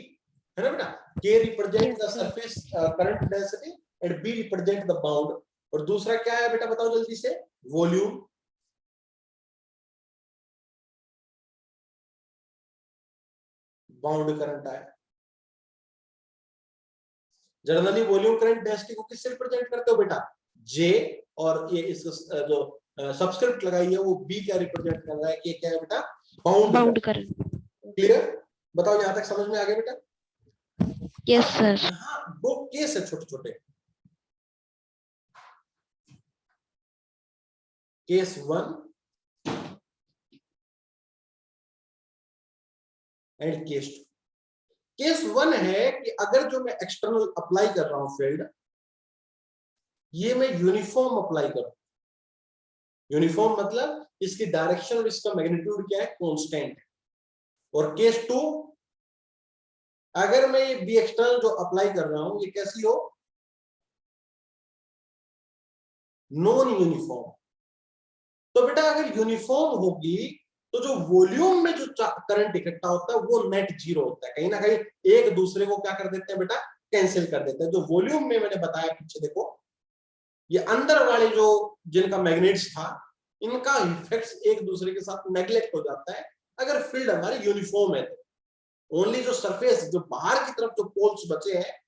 है ना बेटा। K represent the surface current density and B represent the bound. और दूसरा क्या है बेटा, बताओ जल्दी से, वॉल्यूम। बाउंड करंट आया। जनरली वॉल्यूम करंट डेंसिटी को किससे रिप्रेजेंट करते हो बेटा, J, और ये इस जो सबस्क्रिप्ट लगाई है वो B क्या रिप्रेजेंट कर रहा है, कि क्या है बेटा, बाउंड करंट। क्लियर, बताओ यहां तक समझ में आ गया बेटा। Yes, sir. यहाँ दो केस है छोटे छोटे, केस 1 एंड केस 2। केस 1 है कि अगर जो मैं एक्सटर्नल अप्लाई कर रहा हूं फील्ड, ये मैं यूनिफॉर्म अप्लाई करूं। यूनिफॉर्म मतलब इसकी डायरेक्शन और इसका मैग्नीट्यूड क्या है, कांस्टेंट है। और केस 2, अगर मैं ये बी एक्सटर्नल जो अप्लाई कर रहा हूं ये कैसी हो, नॉन यूनिफॉर्म। तो बेटा अगर यूनिफॉर्म होगी तो जो वॉल्यूम में जो करंट इकट्ठा होता है वो नेट जीरो होता है। कहीं ना कहीं एक दूसरे को क्या कर देते हैं बेटा, कैंसिल कर देते हैं। जो वॉल्यूम में मैंने बताया पीछे देखो, ये अंदर वाले जो जिनका मैग्नेट्स था, इनका इफेक्ट्स एक दूसरे के साथ नेग्लेक्ट हो जाता है, अगर फील्ड हमारी यूनिफॉर्म है तो ओनली जो सरफेस, जो बाहर की तरफ जो पोल्स बचे हैं,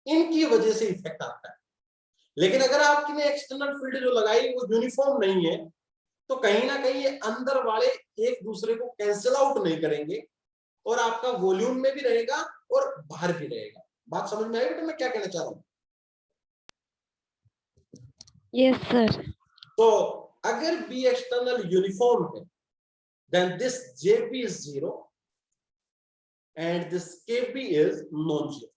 इनकी वजह से इफेक्ट आता है। लेकिन अगर आपने एक्सटर्नल फील्ड जो लगाई वो यूनिफॉर्म नहीं है, तो कहीं ना कहीं ये अंदर वाले एक दूसरे को कैंसिल आउट नहीं करेंगे और आपका वॉल्यूम में भी रहेगा और बाहर भी रहेगा। बात समझ में आई बेटा मैं क्या कहना चाह रहा हूं? Yes, sir. तो अगर बी एक्सटर्नल यूनिफॉर्म है, then this JB is 0 and this KB is non-zero.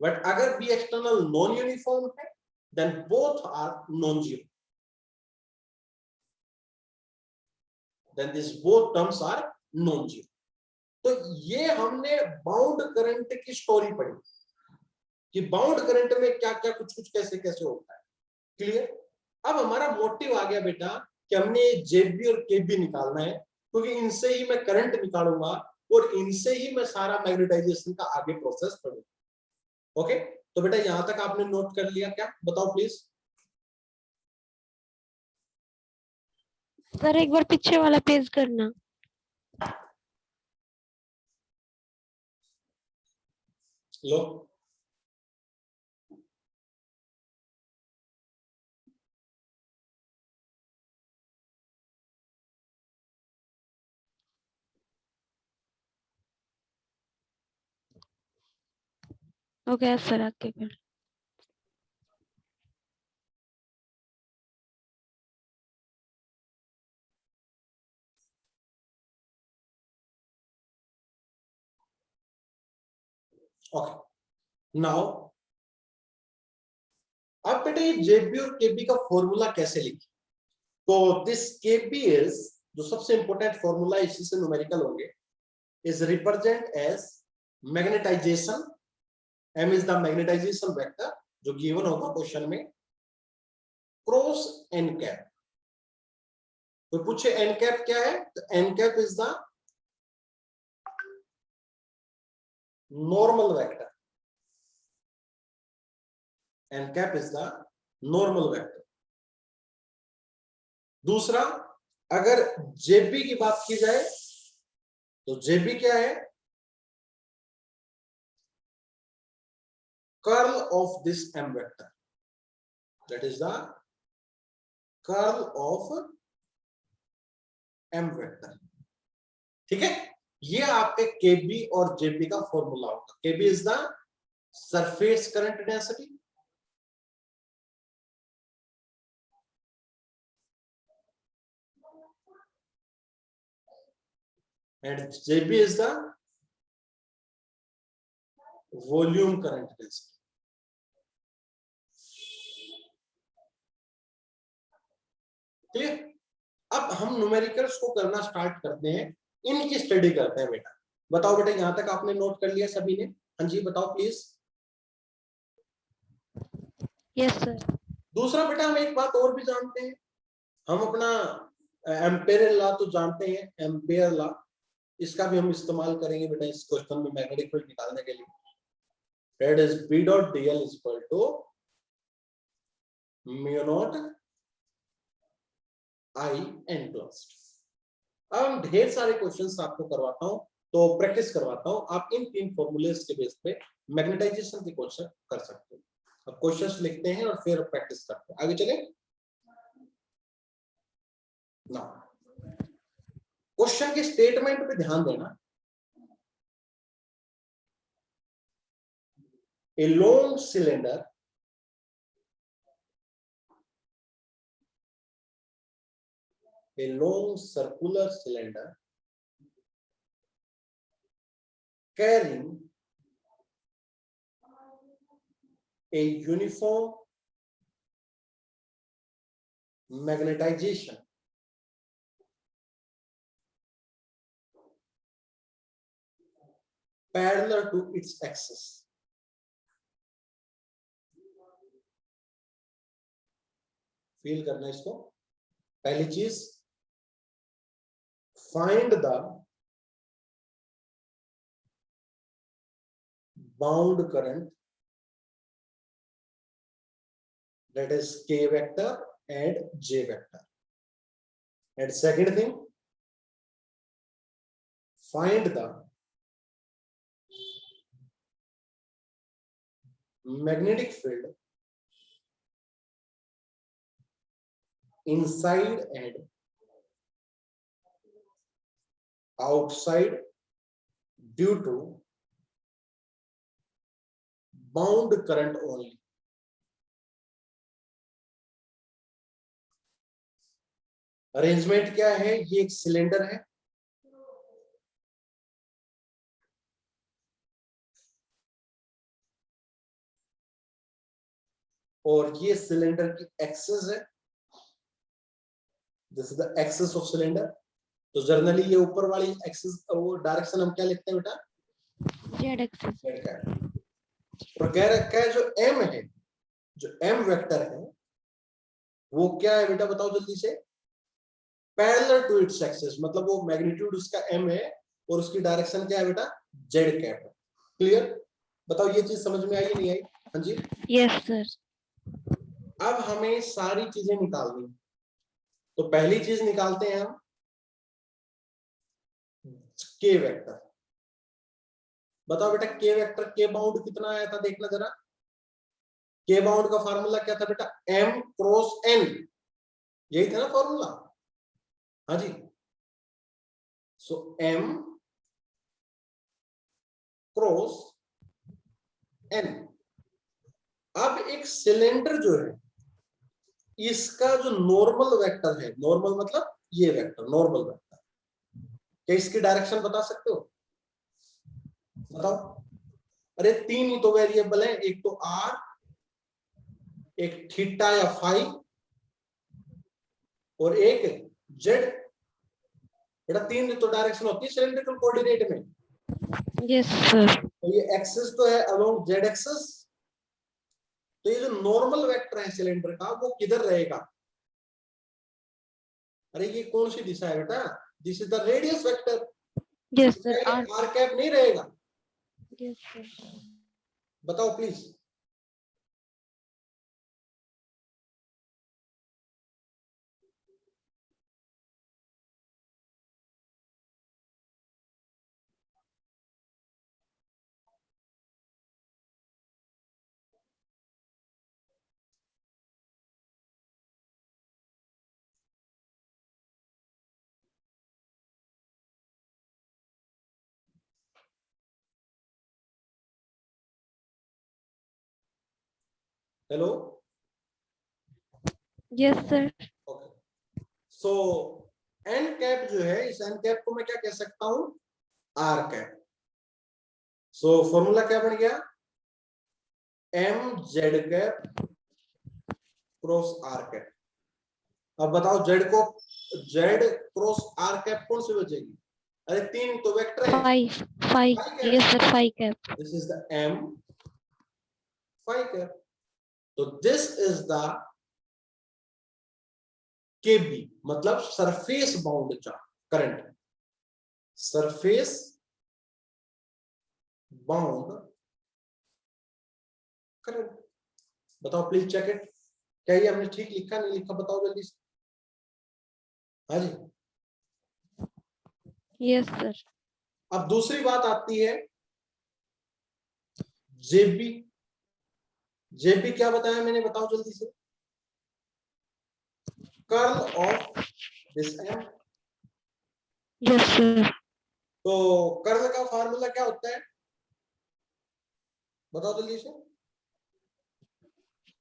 But अगर बी एक्सटर्नल नॉन यूनिफॉर्म है, then both are non-zero. Then these both terms are non-zero. तो ये हमने बाउंड करंट की स्टोरी पढ़ी कि बाउंड करंट में क्या क्या कुछ कुछ कैसे कैसे होता है। क्लियर? अब हमारा मोटिव आ गया बेटा कि हमने जेबी और केबी निकालना है, क्योंकि इनसे ही मैं करंट निकालूंगा और इनसे ही मैं सारा मैग्नेटाइजेशन का आगे प्रोसेस करूंगा। ओके, तो बेटा यहां तक आपने नोट कर लिया क्या? बताओ प्लीज। सर एक बार पीछे वाला पेज करना। लो, ओके सर, आगे कर। ओके, नाउ अब बेटा ये जेबी और केबी का फॉर्मूला कैसे लिखें? तो दिस केबी इज, जो सबसे इंपॉर्टेंट फॉर्मूला इसी से न्यूमेरिकल होंगे, is represent as magnetization. M is the magnetization vector जो given होगा क्वेश्चन में, क्रॉस n कैप। तो पूछे n कैप क्या है, तो n cap is the normal vector. n cap is the normal vector. दूसरा, अगर जेबी की बात की जाए तो जेबी क्या है, curl of this m vector, that is the curl of m vector. ठीक है, ये आपके केबी और जेबी का फॉर्मूला होगा। KB is the surface current density, and JB is the volume current density. Clear? अब हम न्यूमेरिकल्स को करना स्टार्ट करते हैं, इनकी स्टडी करते हैं बेटा। बताओ बेटा, यहां तक आपने नोट कर लिया सभी ने? हाँ जी बताओ प्लीज। Yes sir. दूसरा बेटा, हम एक बात और भी जानते हैं, हम अपना एम्पेयर लॉ तो जानते हैं, एम्पेयर लॉ, इसका भी हम इस्तेमाल करेंगे बेटा इस क्वेश्चन में मैग्नेटिक फील्ड निकालने के लिए। That is B dot DL is equal to mu naught I enclosed. अब हम ढेर सारे क्वेश्चंस आपको करवाता हूं, तो प्रैक्टिस करवाता हूं, आप इन तीन फॉर्मूलेस के बेस पे मैग्नेटाइजेशन के क्वेश्चन कर सकते हो। अब क्वेश्चंस लिखते हैं और फिर प्रैक्टिस करते हैं, आगे चले ना। क्वेश्चन के स्टेटमेंट पे ध्यान देना। A long cylinder a long circular cylinder carrying a uniform magnetization parallel to its axis. Feel करना इसको। पहली चीज, find the bound current, that is K vector and J vector. And second thing, find the magnetic field inside and outside due to bound current only. Arrangement क्या है? ये एक सिलेंडर है, और ये सिलेंडर की एक्सिस है, this is the axis of cylinder. तो जनरली ये ऊपर वाली एक्सिस, वो डायरेक्शन हम क्या लिखते हैं बेटा? Z axis. जेड का है। और कह रखा है जो एम है, जो एम वेक्टर है, वो क्या है बेटा? बताओ जल्दी से। पैरेलल टू इट्स एक्सिस, मतलब वो मैग्नीट्यूड उसका एम है और उसकी डायरेक्शन क्या है बेटा? जेड कैप है। क्लियर? बताओ ये चीज समझ में आई नहीं आई? हाँ जी, यस सर। अब हमें सारी चीजें निकालनी। तो पहली चीज निकालते हैं हम के वेक्टर। बताओ बेटा के वेक्टर, के बाउंड कितना आया था? देखना जरा। के बाउंड का फार्मूला क्या था बेटा? m क्रॉस n, यही था ना फार्मूला? हाँ जी। सो m क्रॉस n। अब एक सिलेंडर जो है, इसका जो नॉर्मल वेक्टर है, नॉर्मल मतलब ये वेक्टर, नॉर्मल वेक्टर, क्या इसकी डायरेक्शन बता सकते हो? बताओ। अरे तीन ही तो वेरिएबल है, एक तो r, एक थीटा या फाई, और एक जेड। बेटा तीन तो डायरेक्शन होती है सिलेंड्रिकल कोऑर्डिनेट में। Yes sir. तो ये एक्सिस तो है अलोंग जेड एक्सिस, तो ये जो नॉर्मल वेक्टर है सिलेंडर का, वो किधर रहेगा? अरे ये कौन सी दिशा है बेटा? This is the radius vector. Yes sir. R. R cap नहीं रहेगा? Yes sir. बताओ please. Hello. Yes sir. Okay, so N cap जो है, इस एन कैप को मैं क्या कह सकता हूं? Are cap. सो फॉर्मूला क्या बन गया? M Z cap cross R cap. अब बताओ जेड को, जेड क्रॉस आर कैप कौन सी बचेगी? अरे तीन तो वेक्टर है। Five. Five. Yes sir, five cap. This is the M phi cap. तो दिस इज द केबी, मतलब surface bound charge current, surface bound current. बताओ प्लीज चेक इट, क्या ये हमने ठीक लिखा नहीं लिखा? बताओ जल्दी से। हाँ जी। Yes sir. अब दूसरी बात आती है जेबी। जेबी क्या बताया मैंने? बताओ जल्दी से। Curl of this M. Yes sir. तो कर्ल का फार्मूला क्या होता है? बताओ जल्दी से।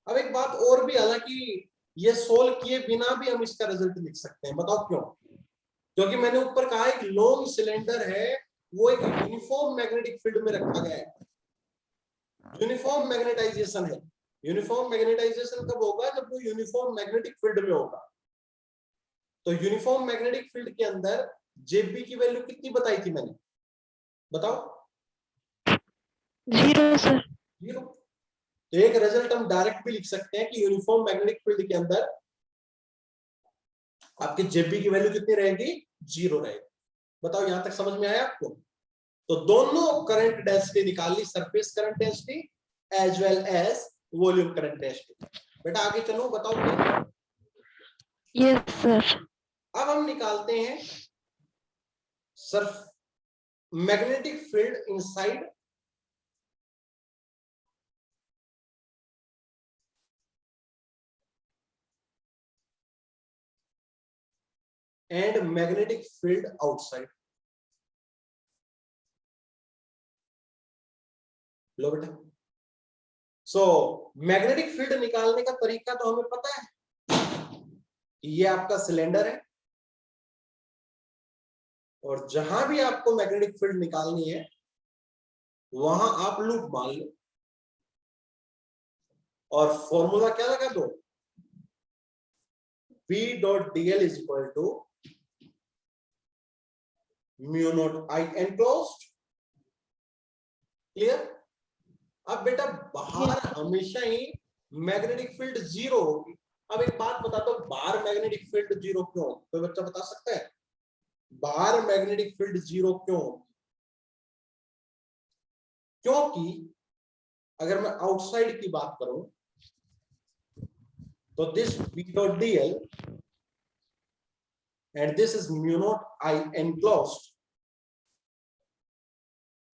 अब एक बात और भी, हालांकि ये सोल्व किए बिना भी हम इसका रिजल्ट लिख सकते हैं। बताओ क्यों? क्योंकि मैंने ऊपर कहा एक लॉन्ग सिलेंडर है, वो एक यूनिफॉर्म मैग्नेटिक फील्ड में रखा गया है। यूनिफॉर्म मैग्नेटाइजेशन है। यूनिफॉर्म मैग्नेटाइजेशन कब होगा? जब वो यूनिफॉर्म मैग्नेटिक फील्ड में होगा। तो यूनिफॉर्म मैग्नेटिक फील्ड के अंदर जेबी की वैल्यू कितनी बताई थी मैंने? बताओ। 0 सर। 0। तो एक रिजल्ट हम डायरेक्ट भी लिख सकते हैं कि यूनिफॉर्म मैग्नेटिक फील्ड के अंदर आपकी जेबी की वैल्यू कितनी रहेगी? 0 रहेगी। बताओ यहां तक समझ में आया आपको? तो दोनों करंट डेंसिटी निकाल ली, surface current density as well as volume current density. बेटा आगे चलो, बताओ। Yes sir. अब हम निकालते हैं magnetic field inside and magnetic field outside. लो बेटा, सो मैग्नेटिक फील्ड निकालने का तरीका तो हमें पता है। ये आपका सिलेंडर है और जहां भी आपको मैग्नेटिक फील्ड निकालनी है वहां आप लूप मान लो और फॉर्मूला क्या लगा दो, B dot dl is equal to mu naught I enclosed. Clear? अब बेटा बाहर हमेशा ही मैग्नेटिक फील्ड जीरो होगी। अब एक बात बता दो, बाहर मैग्नेटिक फील्ड जीरो क्यों? कोई बच्चा बता सकता है बाहर मैग्नेटिक फील्ड जीरो क्यों? क्योंकि अगर मैं आउटसाइड की बात करूं तो this B dot dl and this is mu naught I enclosed।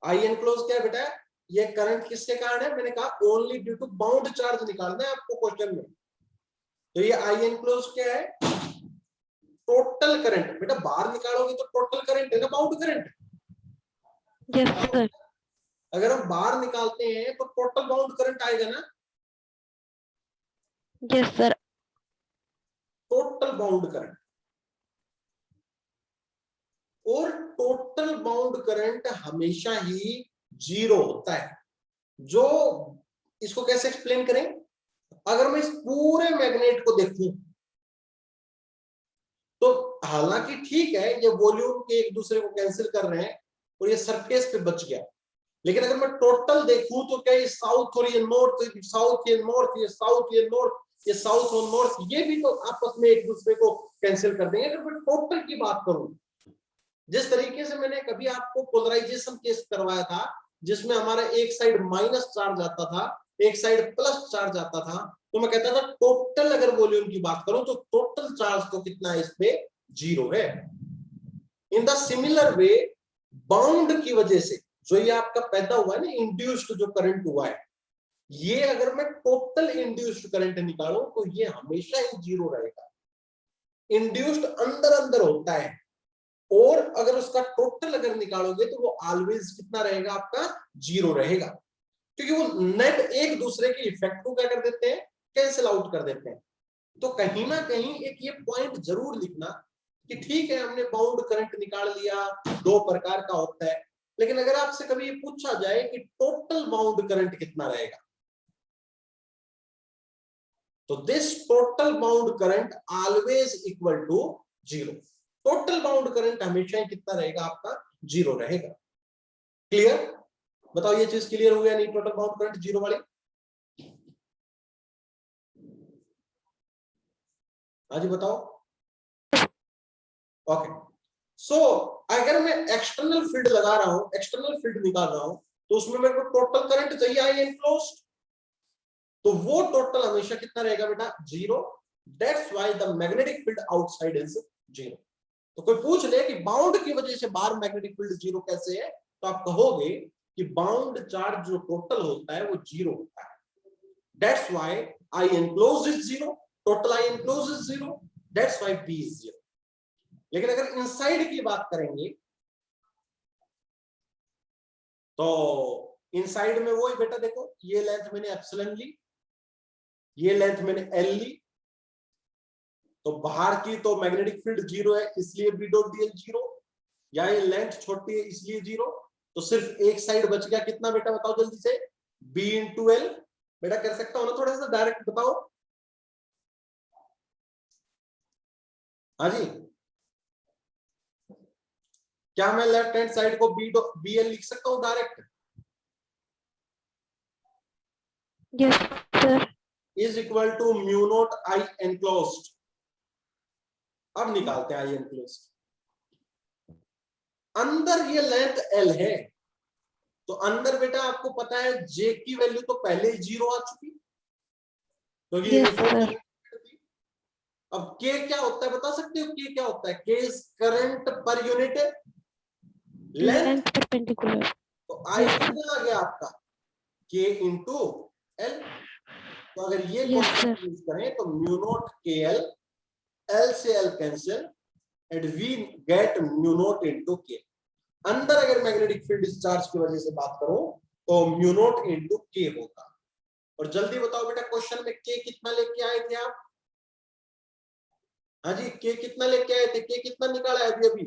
I enclosed क्या है बेटा? ये करंट किसके कारण है? मैंने कहा only due to bound charge निकालना है आपको क्वेश्चन में। तो ये I enclosed क्या है? Total current. बेटा बाहर निकालोगे तो टोटल करंट है ना, बाउंड करंट। Yes sir. अगर हम बाहर निकालते हैं तो टोटल बाउंड करंट आएगा ना। Yes sir. Total bound current, और टोटल बाउंड करंट हमेशा ही जीरो होता है। जो इसको कैसे एक्सप्लेन करें? अगर मैं इस पूरे मैग्नेट को देखूं तो हालांकि ठीक है ये वॉल्यूम के एक दूसरे को कैंसिल कर रहे हैं और ये सरफेस पे बच गया, लेकिन अगर मैं टोटल देखूं तो क्या ये साउथ और ये नॉर्थ, साउथ ये नॉर्थ, ये साउथ ये नॉर्थ, ये साउथ और नॉर्थ, ये भी तो आपस में एक दूसरे को कैंसिल कर देंगे। अगर मैं टोटल की बात करूं, जिस तरीके से मैंने कभी आपको पोलराइजेशन केस करवाया था जिसमें हमारा एक साइड माइनस चार्ज आता था, एक साइड प्लस चार्ज आता था, तो मैं कहता था टोटल अगर वॉल्यूम की बात करूं तो टोटल चार्ज तो कितना है इस पे? जीरो है। In the similar way bound की वजह से जो ये आपका पैदा हुआ है ना, इंड्यूस्ड जो करंट हुआ है, ये अगर मैं टोटल इंड्यूस्ड करंट निकालूं तो ये हमेशा ही जीरो रहेगा। इंड्यूस्ड अंदर अंदर होता है और अगर उसका टोटल अगर निकालोगे तो वो ऑलवेज कितना रहेगा आपका? जीरो रहेगा, क्योंकि वो नेट एक दूसरे के इफेक्ट को क्या कर देते हैं? कैंसिल आउट कर देते हैं। तो कहीं ना कहीं एक ये पॉइंट जरूर लिखना कि ठीक है हमने बाउंड करंट निकाल लिया, दो प्रकार का होता है, लेकिन अगर आपसे कभी ये पूछा जाए कि टोटल बाउंड करंट कितना रहेगा, तो this total bound current always equal to zero. Total bound current हमेशा ही कितना रहेगा आपका? जीरो रहेगा। क्लियर? बताओ ये चीज क्लियर हुई या नहीं? टोटल बाउंड करंट जीरो वाली। हाँ जी बताओ। ओके, सो अगर मैं एक्सटर्नल फील्ड लगा रहा हूं, एक्सटर्नल फील्ड निकाल रहा हूं, तो उसमें मेरे को टोटल करंट चाहिए आई एनक्लोज्ड, तो वो टोटल हमेशा कितना रहेगा बेटा? Zero. That's why the magnetic field outside is zero. तो कोई पूछ ले कि बाउंड की वजह से बाहर मैग्नेटिक फील्ड जीरो कैसे है, तो आप कहोगे कि बाउंड चार्ज जो टोटल होता है वो जीरो होता है। That's why I enclosed is zero, total I enclosed is zero, that's why B is zero. लेकिन अगर इनसाइड की बात करेंगे तो इनसाइड में वही बेटा देखो, ये लेंथ मैंने एप्सिलॉन ली, ये लेंथ मैंने एल ली, तो बाहर की तो मैग्नेटिक फील्ड जीरो है इसलिए बी डॉट डीएल जीरो, या ये लेंथ छोटी है इसलिए जीरो, तो सिर्फ एक साइड बच गया कितना बेटा? बताओ जल्दी से। B into L. बेटा कर सकता हूं ना थोड़ा सा डायरेक्ट? बताओ। हाँ जी, क्या मैं लेफ्ट हैंड साइड को बी एल लिख सकता हूं direct? Yes sir. Is equal to mu naught I enclosed. अब निकालते हैं आई एनक्लोज्ड। अंदर ये लेंथ एल है, तो अंदर बेटा आपको पता है जे की वैल्यू तो पहले ही जीरो आ चुकी, क्योंकि यस सर। अब के क्या होता है बता सकते हो? के क्या होता है? के इज करंट पर यूनिट। Length, Length perpendicular. तो आई Yes, कितना आ गया आपका, के इंटू एल। तो अगर ये Yes, कॉन्सेप्ट sir. यूज करें तो mu naught K L, L से L cancel and we get mu naught into K. अंदर अगर मैग्नेटिक फील्ड डिस्चार्ज की वजह से बात करो तो म्यू नॉट इंटू के होगा। और जल्दी बताओ बेटा, क्वेश्चन में के कितना लेके आए थे आप? हाँ जी, के कितना लेके आए थे, के कितना निकाला है अभी अभी?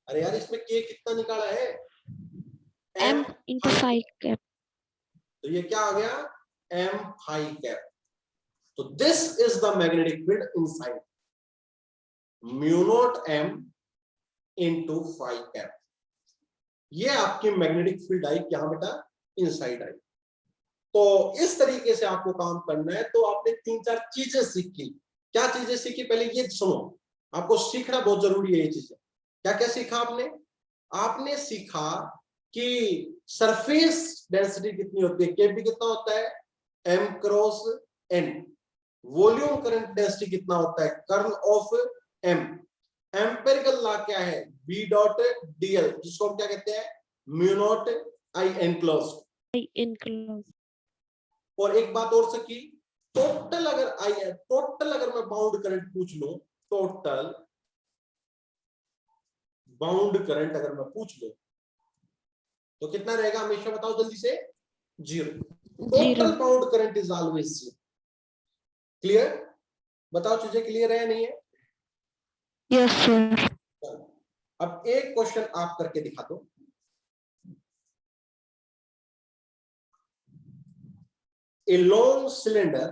अरे यार, इसमें के कितना निकाला है? M into phi cap. तो ये क्या आ गया, एम फाई कैप। तो this is the magnetic field inside, mu naught M into phi cap. ये आपकी मैग्नेटिक फील्ड आई क्या बेटा, इनसाइड आई। तो इस तरीके से आपको काम करना है। तो आपने 3-4 चीजें सीखी। क्या चीजें सीखी, पहले ये सुनो, आपको सीखना बहुत जरूरी है ये चीजें। क्या क्या सीखा आपने? आपने सीखा कि सरफेस डेंसिटी कितनी होती है, केबी कितना होता है, M cross N. Volume current density कितना होता है, curl of M. Empirical law क्या है, बी डॉट डीएल, जिसको हम क्या कहते हैं, mu naught I enclosed. I enclosed. और एक बात और सकी, टोटल अगर टोटल अगर मैं बाउंड करंट पूछ लूं, टोटल बाउंड करंट अगर मैं पूछ लूं तो कितना रहेगा, हमेशा बताओ जल्दी से, 0। Total 0. Bound current is always 0। Clear? बताओ चीजें क्लियर है या नहीं है? Yes, sir. अब एक क्वेश्चन आप करके दिखा दो। A long cylinder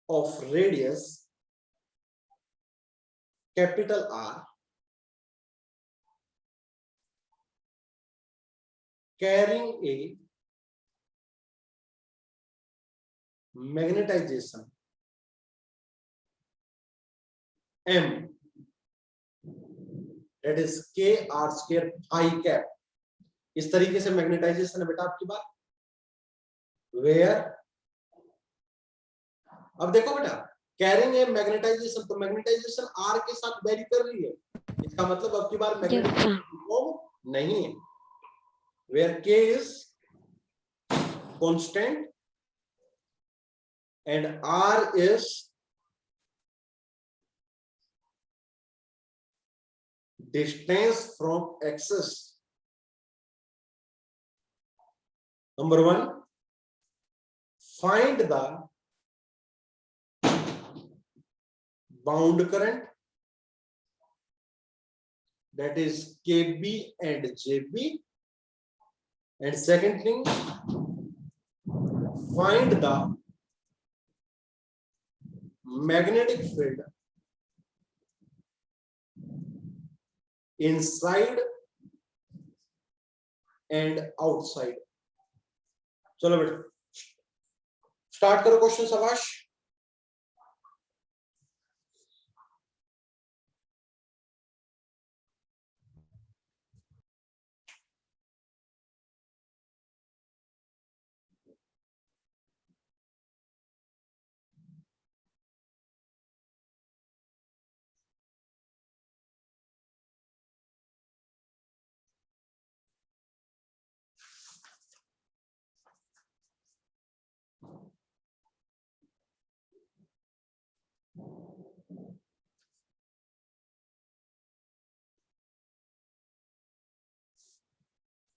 of radius capital R carrying a magnetization M, that is K R square phi cap। इस तरीके से मैग्नेटाइजेशन है बेटा आपकी बात। वेयर, अब देखो बेटा, कैरिंग ए मैग्नेटाइजेशन, तो मैग्नेटाइजेशन आर के साथ वेरी कर रही है, इसका मतलब अब की बार Yes, मैग्नेटिक sir. नहीं है। Where K is constant and R is distance from axis। Number 1, find the bound current, that is KB and JB, and second thing, find the magnetic field inside and outside। चलो बेटा स्टार्ट करो क्वेश्चन शाबाश।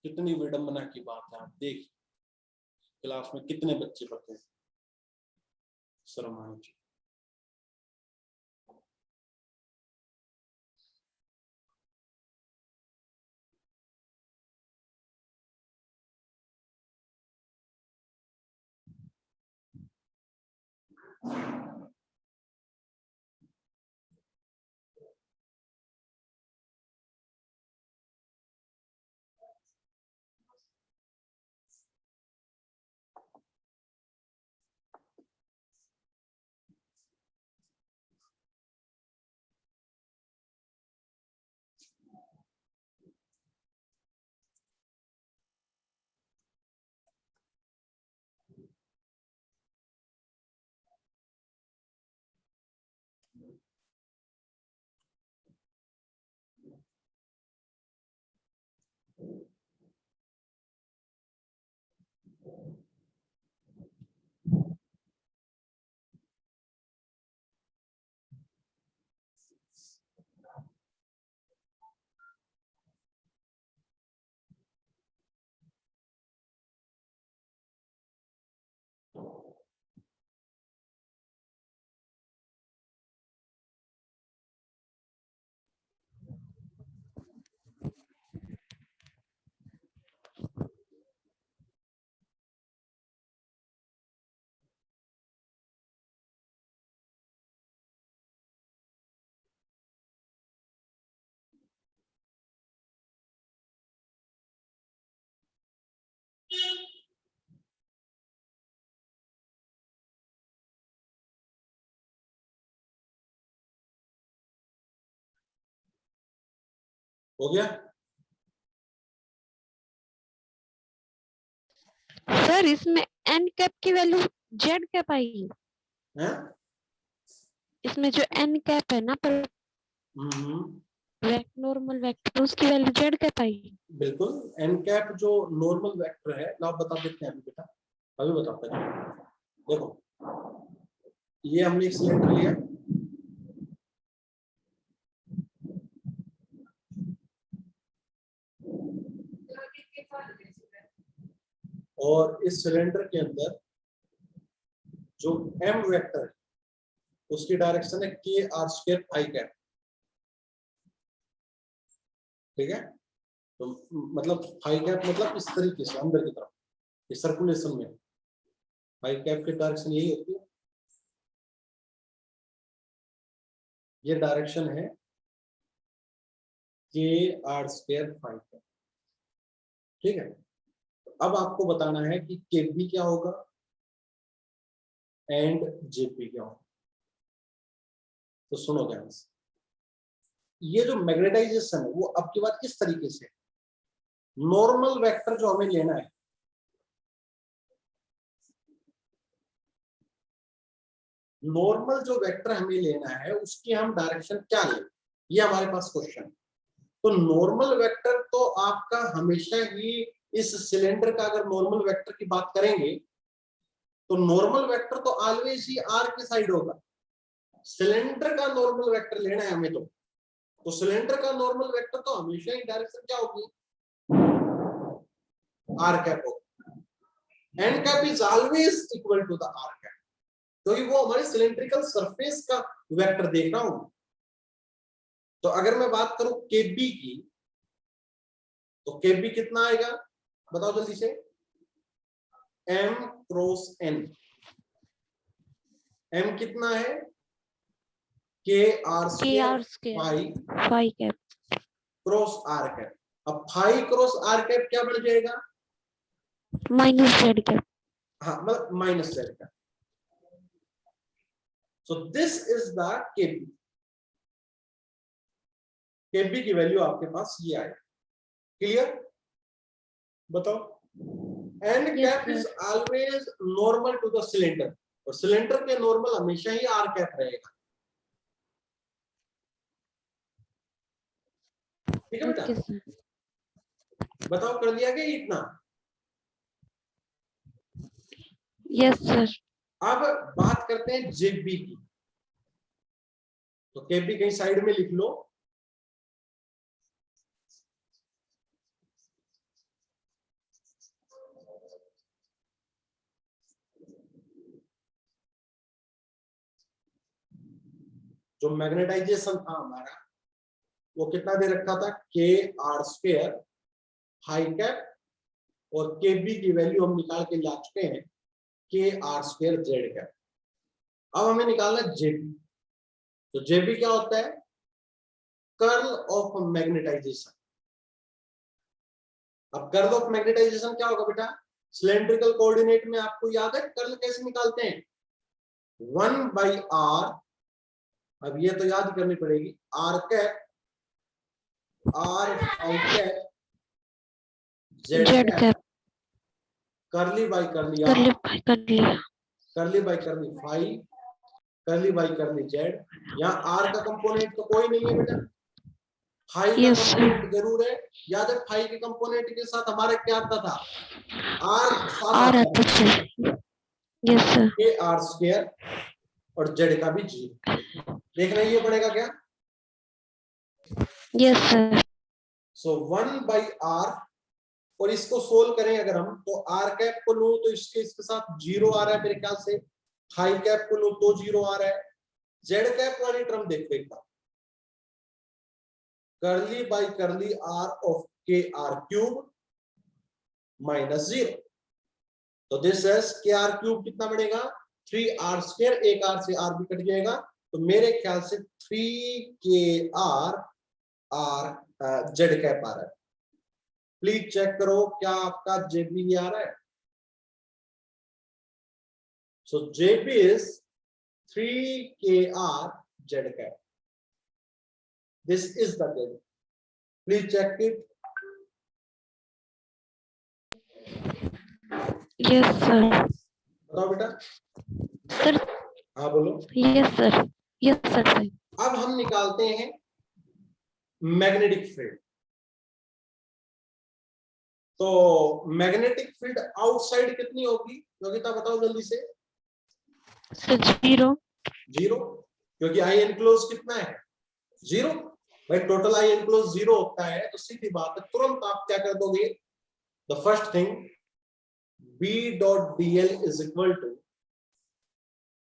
कितनी विडंबना की बात है, आप देखिए क्लास में कितने बच्चे पढ़ते हैं, शर्म आनी चाहिए। हो गया? सर इसमें एन कैप की वैल्यू जेड कैप आएगी। है? इसमें जो एन कैप है ना पर नॉर्मल वेक्टर उसकी वैल्यू जेड कैप आएगी। बिल्कुल, एन कैप जो नॉर्मल वेक्टर है, आप बता देते हैं अभी बेटा, अभी बताते हैं। देखो ये हमने एक सिलेंडर लिया, और इस सिलेंडर के अंदर जो एम वेक्टर है उसकी डायरेक्शन है K R square phi cap. ठीक है, तो मतलब फाई कैप मतलब इस तरीके से अंदर की तरफ, इस सर्कुलेशन में फाई कैप की डायरेक्शन यही होती है। ये डायरेक्शन है K R square phi cap. ठीक है, अब आपको बताना है कि के बी क्या होगा एंड जेपी क्या होगा। तो सुनो ध्यान से, ये जो मैग्नेटाइजेशन है वो अब की बात इस तरीके से, नॉर्मल वेक्टर जो हमें लेना है, नॉर्मल जो वेक्टर हमें लेना है उसकी हम डायरेक्शन क्या लें, ये हमारे पास क्वेश्चन। तो नॉर्मल वेक्टर तो आपका हमेशा ही इस सिलेंडर का, अगर नॉर्मल वेक्टर की बात करेंगे तो नॉर्मल वेक्टर तो ऑलवेज ही आर के साइड होगा। सिलेंडर का नॉर्मल वेक्टर लेना है हमें, तो सिलेंडर का नॉर्मल वेक्टर तो हमेशा ही डायरेक्शन क्या होगी, आर कैप होगा। N cap is always equal to the R cap, क्योंकि वो हमारे सिलेंड्रिकल सरफेस का वेक्टर देख रहा हूं। तो अगर मैं बात करूं केबी की, तो केबी कितना आएगा बताओ जल्दी से, एम क्रॉस एन। एम कितना है, K R square phi cap cross R cap. अब फाई क्रॉस आर कैप क्या बन जाएगा, माइनस जेड कैप। हाँ मतलब minus Z cap. So this is the KB. KB की वैल्यू आपके पास ये आएगी। क्लियर? बताओ। N cap is always normal to the cylinder, और सिलेंडर के नॉर्मल हमेशा ही आर कैप रहेगा। ठीक है बेटा? बताओ कर लिया क्या इतना? Yes sir. अब बात करते हैं जेबी की। तो केबी कहीं साइड में लिख लो। जो मैग्नेटाइजेशन था हमारा वो कितना दे रखा था, के आर स्क्वायर हाई कैप, और के बी की वैल्यू हम निकाल के ला चुके हैं के आर स्क्वायर जेड कैप। अब हमें निकालना है जेबी। तो जेबी क्या होता है, कर्ल ऑफ मैग्नेटाइजेशन। अब कर्ल ऑफ मैग्नेटाइजेशन क्या होगा बेटा, सिलेंड्रिकल कोऑर्डिनेट में आपको याद है कर्ल कैसे निकालते हैं, 1/r। अब ये तो याद करनी पड़ेगी, R cap R phi cap Z cap, curly by curly R, curly by curly phi, curly by curly Z. यहाँ आर का कंपोनेंट तो कोई नहीं है बेटा, फाई का कंपोनेंट जरूर है। याद है फाई के कंपोनेंट के साथ हमारे क्या आता था, आर साथ आता था, यस सर। के आर स्क्वायर, और जेड का भी जी। देखना ये पड़ेगा क्या, यस सर। सो 1/r, और इसको सोल्व करें अगर हम, तो आर कैप को लूं तो इसके साथ जीरो आ रहा है मेरे ख्याल से, हाई कैप को लूं तो जीरो आ रहा है, जेड कैप वाली टर्म देखो एक बार, curly by curly R of K R cube minus zero. तो this is K R cube कितना बनेगा, 3r स्क्वायर, एक आर से आर भी कट जाएगा, तो मेरे ख्याल से 3kr आर जेड कैप आ रहा है। प्लीज चेक करो क्या आपका जेबी आ रहा है। So JB is 3kr Z cap, this is the JB. Please check it. Yes sir. बताओ बेटा। सर हाँ बोलो। Yes sir. Yes sir. अब हम निकालते हैं मैग्नेटिक फील्ड। तो मैग्नेटिक फील्ड आउटसाइड कितनी होगी योगिता, बताओ जल्दी से। सर 0। 0, क्योंकि आई एनक्लोज कितना है 0। भाई टोटल आई एनक्लोज 0 होता है, तो सीधी बात है, तुरंत आप क्या कर दोगे, the first thing B dot dl is equal to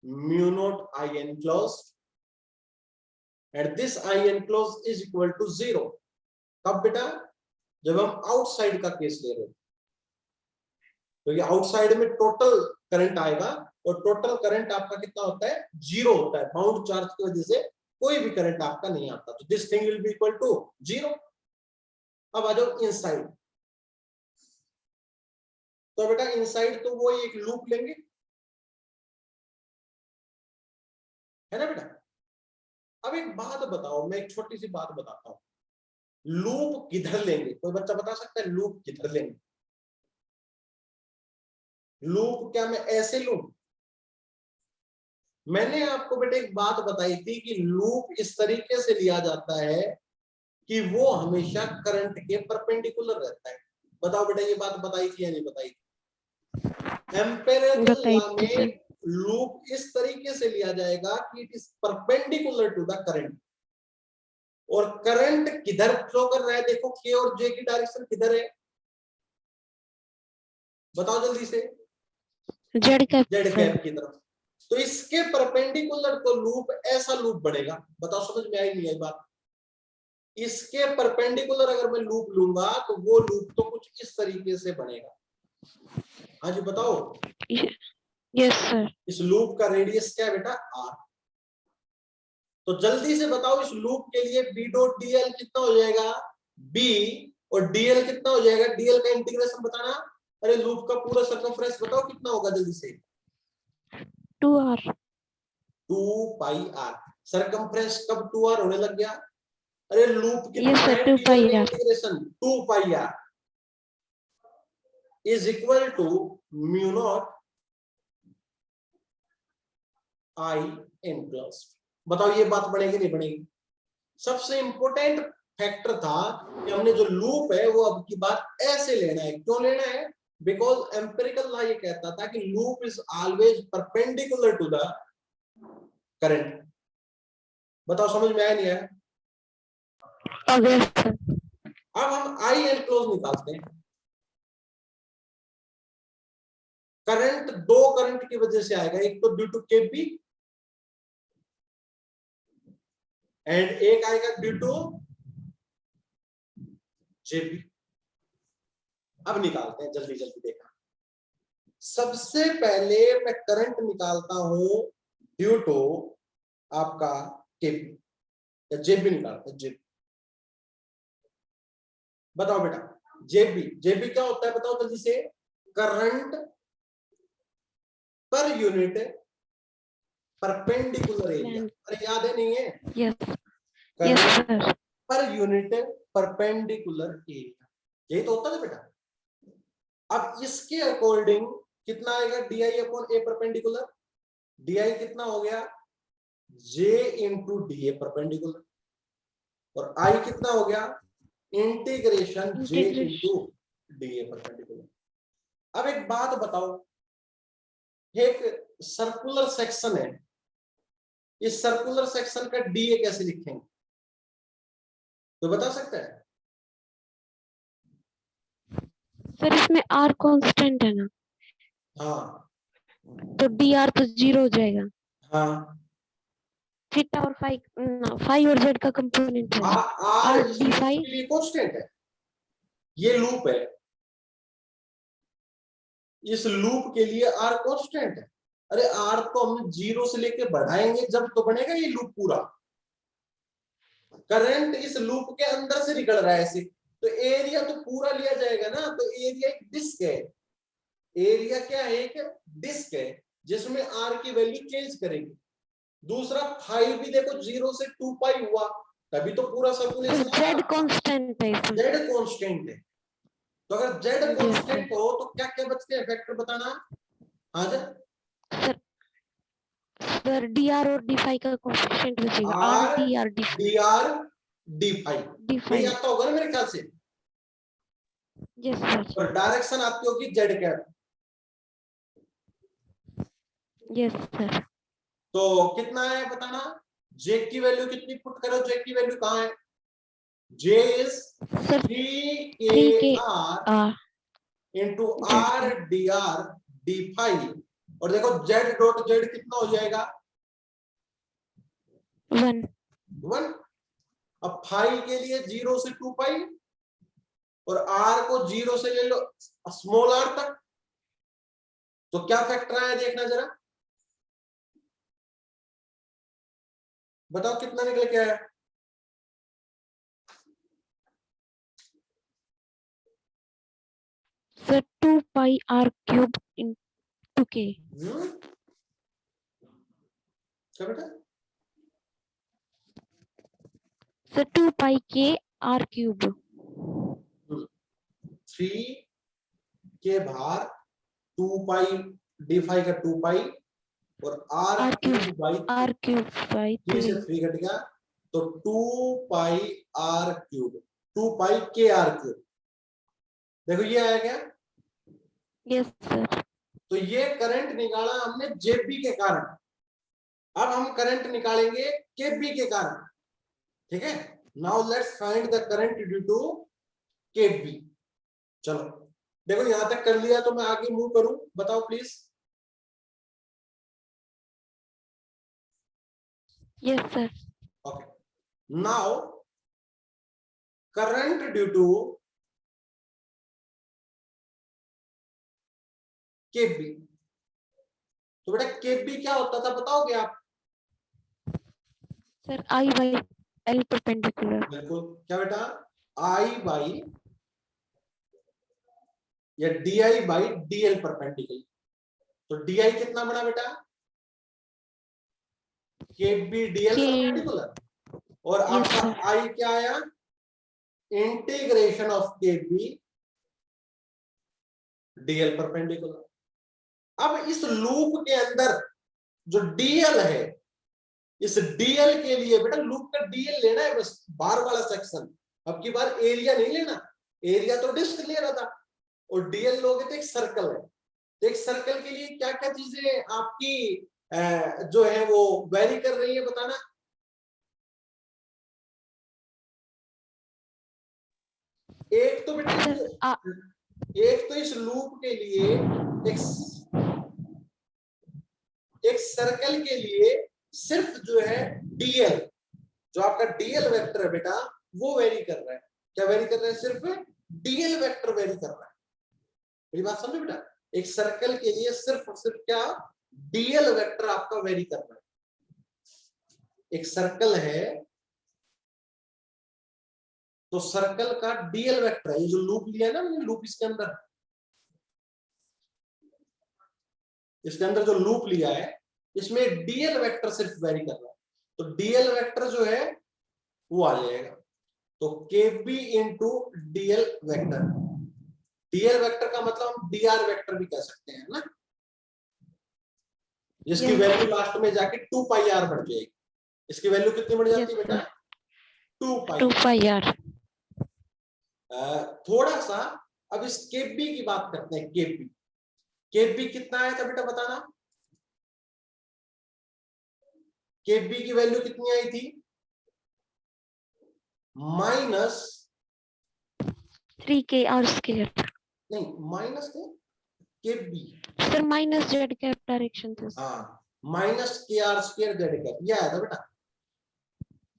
mu naught I enclosed and this I enclose is equal to 0। कब बेटा, जब हम आउटसाइड का केस ले रहे हैं, क्योंकि आउटसाइड में टोटल करंट आएगा और टोटल करंट आपका कितना होता है 0 होता है, बाउंड चार्ज की वजह से कोई भी करंट आपका नहीं आता, तो this thing will be equal to 0। अब आ जाओ इनसाइड। तो बेटा इनसाइड तो वो एक लूप लेंगे, है ना बेटा। अब एक बात बताओ, मैं एक छोटी सी बात बताता हूं, लूप किधर लेंगे, कोई बच्चा बता सकता है लूप किधर लेंगे। लूप क्या मैं ऐसे लूं, मैंने आपको बेटा एक बात बताई थी कि लूप इस तरीके से लिया जाता है कि वो हमेशा करंट के परपेंडिकुलर रहता है। बताओ बेटा ये बात बताई थी या नहीं बताई थी। एम्पिरिकल लॉ में लूप इस तरीके से लिया जाएगा कि it is perpendicular to the current, और करंट किधर फ्लो कर रहा है, देखो के और जे की डायरेक्शन किधर है, बताओ जल्दी से, जेड कैप की तरफ। तो इसके परपेंडिकुलर तो लूप ऐसा लूप बनेगा, बताओ समझ में आई नहीं आई बात। इसके परपेंडिकुलर अगर मैं लूप लूंगा तो वो लूप तो कुछ इस तरीके से बनेगा। हाँ जी बताओ। Yes sir. इस लूप का रेडियस क्या है बेटा r। तो जल्दी से बताओ इस लूप के लिए b डॉट dl कितना हो जाएगा b, और dl कितना हो जाएगा, dl का इंटीग्रेशन बताना। अरे लूप का पूरा सर्कमफ्रेंस बताओ कितना होगा जल्दी से। 2r। 2 pi r। सर्कमफ्रेंस कब 2r होने लग गया, अरे लूप कितना यस सर है, 2 dl पाई का r integration 2 pi r is equal to mu naught I enclosed. बताओ ये बात बनेगी नहीं बनेगी। सबसे इंपॉर्टेंट फैक्टर था कि हमने जो लूप है वो अब की बात ऐसे लेना है। क्यों लेना है, बिकॉज एम्पिरिकल लॉ ये कहता था कि loop is always perpendicular to the current. बताओ समझ में आया नहीं आया। अब हम आई एनक्लोज निकालते हैं। करंट दो करंट की वजह से आएगा, एक तो ड्यू टू केपी एंड एक आएगा ड्यू टू जेपी। अब निकालते हैं जल्दी जल्दी देखना। सबसे पहले मैं करंट निकालता हूं ड्यू टू आपका केपी या जेबी निकालते हैं जेबी। बताओ बेटा जेबी, जेबी क्या होता है बताओ जल्दी से। Current per unit perpendicular area. अरे याद है नहीं है। Yes current per unit perpendicular area, यही तो होता है बेटा। अब इसके अकॉर्डिंग कितना आएगा D I upon A perpendicular, D I कितना हो गया J into D A perpendicular, और आई कितना हो गया integration J into D A perpendicular. अब एक बात बताओ, एक सर्कुलर सेक्शन है, इस सर्कुलर सेक्शन का डी ए कैसे लिखेंगे, तो बता सकता है। सर इसमें r कांस्टेंट है ना, हाँ तो dr तो 0 हो जाएगा। हाँ थीटा और फाई और जेड का कंपोनेंट है आर r इस d लूप फाई। के लिए कांस्टेंट है, ये लूप है, इस लूप के लिए आर कांस्टेंट है। अरे आर तो हम 0 से लेके बढ़ाएंगे जब तो बनेगा ये लूप पूरा। करंट इस लूप के अंदर से निकल रहा है ऐसे, तो एरिया तो पूरा लिया जाएगा ना। तो एरिया एक डिस्क है, एरिया क्या है एक डिस्क है जिसमें आर की वैल्यू चेंज करेगी। दूसरा फाई भी देखो 0 से 2 पाई हुआ, तभी तो पूरा सर्कुलेशन जेड कांस्टेंट है इसमें। जेड कांस्टेंट है, तो अगर जेड Yes, कांस्टेंट हो तो क्या क्या बचते हैं वेक्टर बताना। हाँ जी सर dr और d5 का कोएफिशिएंट बचेगा, r R dr D R D five, d5। यही आता होगा ना मेरे ख्याल से। Yes sir. और डायरेक्शन आती होगी जेड कैप। Yes sir. तो कितना है बताना, जे की वैल्यू कितनी पुट करो, जे की वैल्यू कहाँ है, J is sir 3kr into R D R D five, और देखो जेड डॉट जेड कितना हो जाएगा 1। 1। अब फाइव के लिए 0 से 2 पाई, और आर को 0 से ले लो स्मॉल आर तक, तो क्या फैक्टर आया देखना जरा, बताओ कितना निकल के आया। Sir 2 pi r cube into k। क्या बेटा, सर 2 पाई k r क्यूब। 3 के बाहर 2 पाई डी फाइव का 2 पाई, और R cube by r cube by 3 से 3। 3 कट गया, तो 2 पाई आर क्यूब, 2 पाई के आर क्यूब, देखो ये आया क्या। Yes sir. तो ये करंट निकाला हमने जेबी के कारण, अब हम करंट निकालेंगे केबी के कारण, ठीक है। Now let's find the current due to KB. चलो देखो यहां तक कर लिया, तो मैं आगे मूव करूं, बताओ please. Yes sir. Okay, now current due to KB, तो बेटा केबी क्या होता था बताओगे आप। Sir I by L perpendicular. बिल्कुल, क्या बेटा, आई बाई या D I by D L perpendicular, तो डी आई कितना बना बेटा, केबी डी एल परपेंडिकुलर, और आपका आई क्या आया, integration of KB DL perpendicular. अब इस लूप के अंदर जो डीएल है, इस डीएल के लिए बेटा लूप का डीएल लेना है बस, बार वाला सेक्शन, अब की बार एरिया नहीं लेना, एरिया तो डिस्क ले रहा था, और डीएल लोगे तो एक सर्कल है, तो एक सर्कल के लिए क्या क्या चीजें आपकी जो है वो वेरी कर रही है बताना। एक तो बेटा एक तो इस लूप के लिए एक सर्कल के लिए सिर्फ जो है डीएल, जो आपका डीएल वेक्टर है बेटा वो वेरी कर रहा है, क्या वेरी कर रहा है, सिर्फ डीएल वेक्टर वेरी कर रहा है। मेरी बात समझो बेटा, एक सर्कल के लिए सिर्फ और सिर्फ क्या, डीएल वेक्टर आपका वेरी कर रहा है। एक सर्कल है तो सर्कल का डीएल वेक्टर है, ये जो लूप लिया है ना मैंने, लूप इसके अंदर जो लूप लिया है इसमें डीएल वेक्टर सिर्फ वेरी कर रहा है, तो डीएल वेक्टर जो है वो आ जाएगा, तो KB into DL vector. DL vector का मतलब हम डीआर वेक्टर भी कह सकते हैं ना, जिसकी वैल्यू लास्ट में जाके 2 पाई आर बढ़ जाएगी। इसकी वैल्यू कितनी बढ़ जाती है बेटा, 2 पाई आर। थोड़ा सा अब इस केबी की बात करते हैं, केबी, केबी कितना आया था बेटा बताना, केबी की वैल्यू कितनी आई थी, माइनस 3kr²। नहीं माइनस थे KB, sir minus Z cap direction था। हाँ माइनस के आर स्क्वायर जेड कैप, ये आया था बेटा।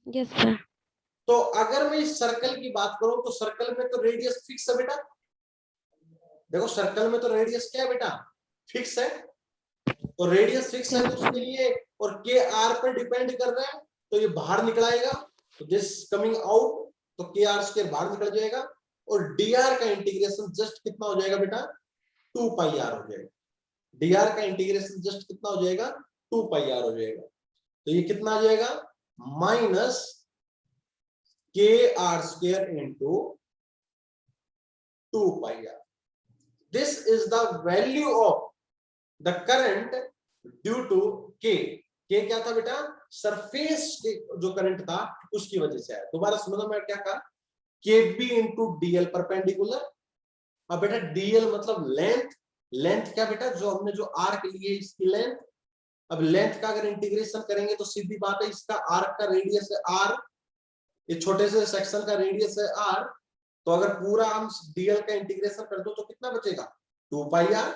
Yes sir. तो अगर मैं इस सर्कल की बात करूं तो सर्कल में तो रेडियस फिक्स है बेटा, देखो सर्कल में तो रेडियस क्या है बेटा, फिक्स है, तो रेडियस फिक्स है तो उसके लिए और के आर पर डिपेंड कर रहा है, तो ये बाहर निकलाएगा, तो दिस कमिंग आउट, तो के आर स्क्वायर बाहर निकल जाएगा, और डी आर का इंटीग्रेशन जस्ट कितना हो जाएगा बेटा, 2 पाई आर हो जाएगा। डी आर का इंटीग्रेशन जस्ट कितना हो जाएगा, 2 पाई आर हो जाएगा, तो ये कितना आ जाएगा, minus KR² into 2 pi r. This is the value of the current due to K. K क्या था बेटा? सरफेस जो करंट था उसकी वजह से है। दोबारा सुनो, मैं क्या कहा? KB into DL perpendicular. अब बेटा DL मतलब लेंथ, लेंथ क्या बेटा? जो हमने जो आर्क लिए इसकी लेंथ। अब लेंथ का अगर इंटीग्रेशन करेंगे तो सीधी बात है, इसका आर्क का रेडियस है r, ये छोटे से सेक्शन का रेडियस है r, तो अगर पूरा हम DL का इंटीग्रेशन कर दो तो कितना बचेगा? 2 पाई r।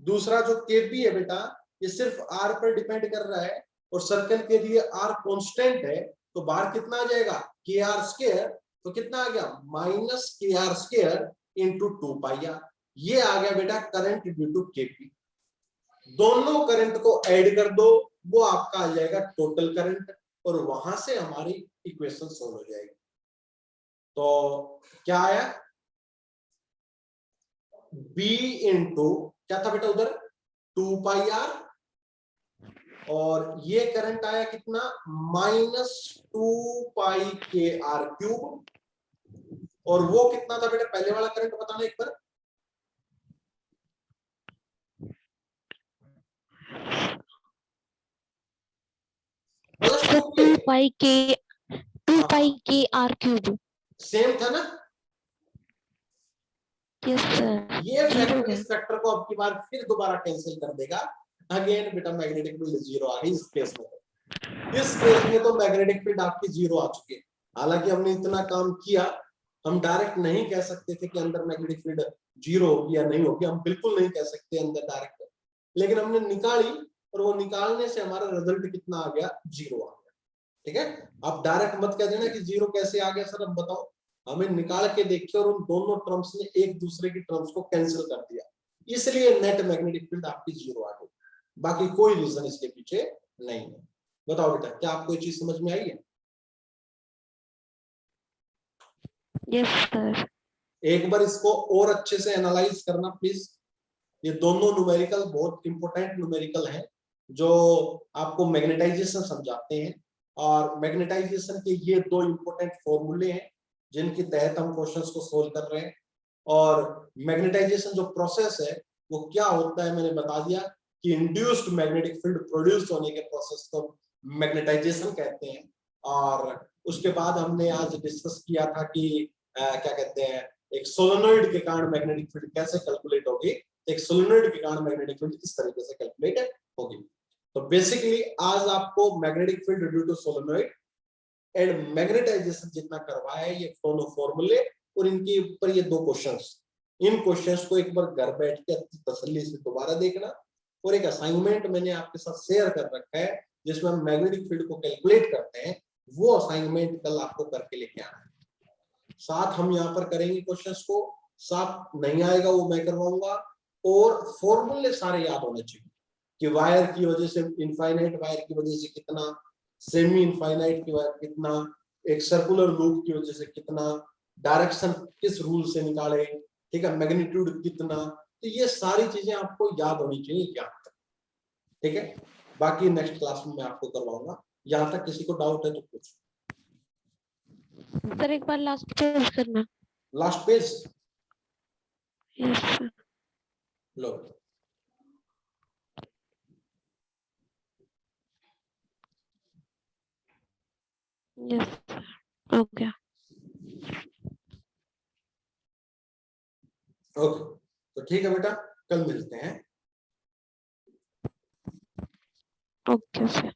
दूसरा जो KB है बेटा, ये सिर्फ r पर डिपेंड कर रहा है और सर्कल के लिए r कांस्टेंट है, तो बाहर कितना आ जाएगा? KR², तो कितना आ गया? -KR² into 2 pi r। ये आ गया बेटा करंट ड्यू टू KP। दोनों करंट को ऐड कर दो, वो आपका आ जाएगा टोटल करंट, और वहां से हमारी इक्वेशन सोल्व हो जाएगी। तो क्या आया? B इंटू क्या था बेटा उधर? 2 पाई r, और ये करंट आया कितना? -2 पाई KR³। और वो कितना था बेटा? पहले वाला करंट बताना एक बार। सर 2 पाई KR³ सेम था ना? Yes sir. ये फैक्टर इस फैक्टर को अब की बार फिर दोबारा कैंसिल कर देगा। अगेन बेटा मैग्नेटिक फील्ड जीरो आ गई इस केस में। इस केस में तो मैग्नेटिक फील्ड आपकी जीरो आ चुकी है। हालांकि हमने इतना काम किया, हम डायरेक्ट नहीं कह सकते थे कि अंदर मैग्नेटिक फील्ड जीरो होगी या नहीं होगी, हम बिल्कुल नहीं कह सकते अंदर डायरेक्ट, लेकिन हमने निकाली और वो निकालने से हमारा रिजल्ट कितना आ गया? जीरो आ गया। ठीक है, आप डायरेक्ट मत कह देना कि जीरो कैसे आ गया सर, अब बताओ। हमें निकाल के देखिए और उन दोनों टर्म्स ने एक दूसरे की टर्म्स को कैंसिल कर दिया, इसलिए नेट मैग्नेटिक फील्ड आपकी जीरो आ गई। बाकी कोई रीजन इसके पीछे नहीं है। बताओ बेटा, क्या आपको ये चीज समझ में आई है? Yes sir. एक बार इसको और अच्छे से एनालाइज करना प्लीज। ये दोनों न्यूमेरिकल बहुत इंपॉर्टेंट न्यूमेरिकल हैं जो आपको मैग्नेटाइजेशन समझाते हैं, और मैग्नेटाइजेशन के ये दो इंपॉर्टेंट फॉर्मूले हैं जिनके तहत हम क्वेश्चंस को सोल्व कर रहे हैं। और मैग्नेटाइजेशन जो प्रोसेस है वो क्या होता है मैंने बता दिया कि इंड्यूस्ड मैग्नेटिक फील्ड प्रोड्यूस होने के प्रोसेस को मैग्नेटाइजेशन कहते हैं। और उसके बाद हमने आज डिस्कस किया था कि क्या कहते हैं, एक सोलेनॉइड के कारण मैग्नेटिक फील्ड कैसे कैलकुलेट होगी, एक सोलेनॉइड के कारण मैग्नेटिक फील्ड इस तरीके से कैलकुलेट होगी। तो बेसिकली आज आपको magnetic field due to solenoid and magnetization जितना करवाया है, ये दोनों फॉर्मूले और इनके ऊपर ये दो क्वेश्चंस, इन क्वेश्चंस को एक बार घर बैठ के तसल्ली से दोबारा देखना। और एक असाइनमेंट मैंने आपके साथ शेयर कर रखा है जिसमें हम मैग्नेटिक फील्ड को कैलकुलेट करते हैं, वो असाइनमेंट कल आपको करके लेके आना है। साथ हम यहाँ पर करेंगे क्वेश्चंस को, साथ नहीं आएगा वो मैं करवाऊंगा, और फॉर्मूले सारे याद होने चाहिए कि वायर की वजह से, इनफाइनाइट वायर की वजह से कितना, सेमी इनफाइनाइट की वायर कितना, एक सर्कुलर लूप की वजह से कितना, डायरेक्शन किस रूल से निकाले, ठीक है, मैग्नीट्यूड कितना, तो ये सारी चीजें आपको याद होनी चाहिए यहाँ तक। ठीक है, बाकी नेक्स्ट क्लास में मैं आपको करवाऊंगा। यहाँ तक किसी को डाउट है तो पूछो। सर एक बार लास्ट पेज करना। Last page yes sir. लो, यस सर, हो गया। ओके, तो ठीक है बेटा, कल मिलते हैं। Okay sir.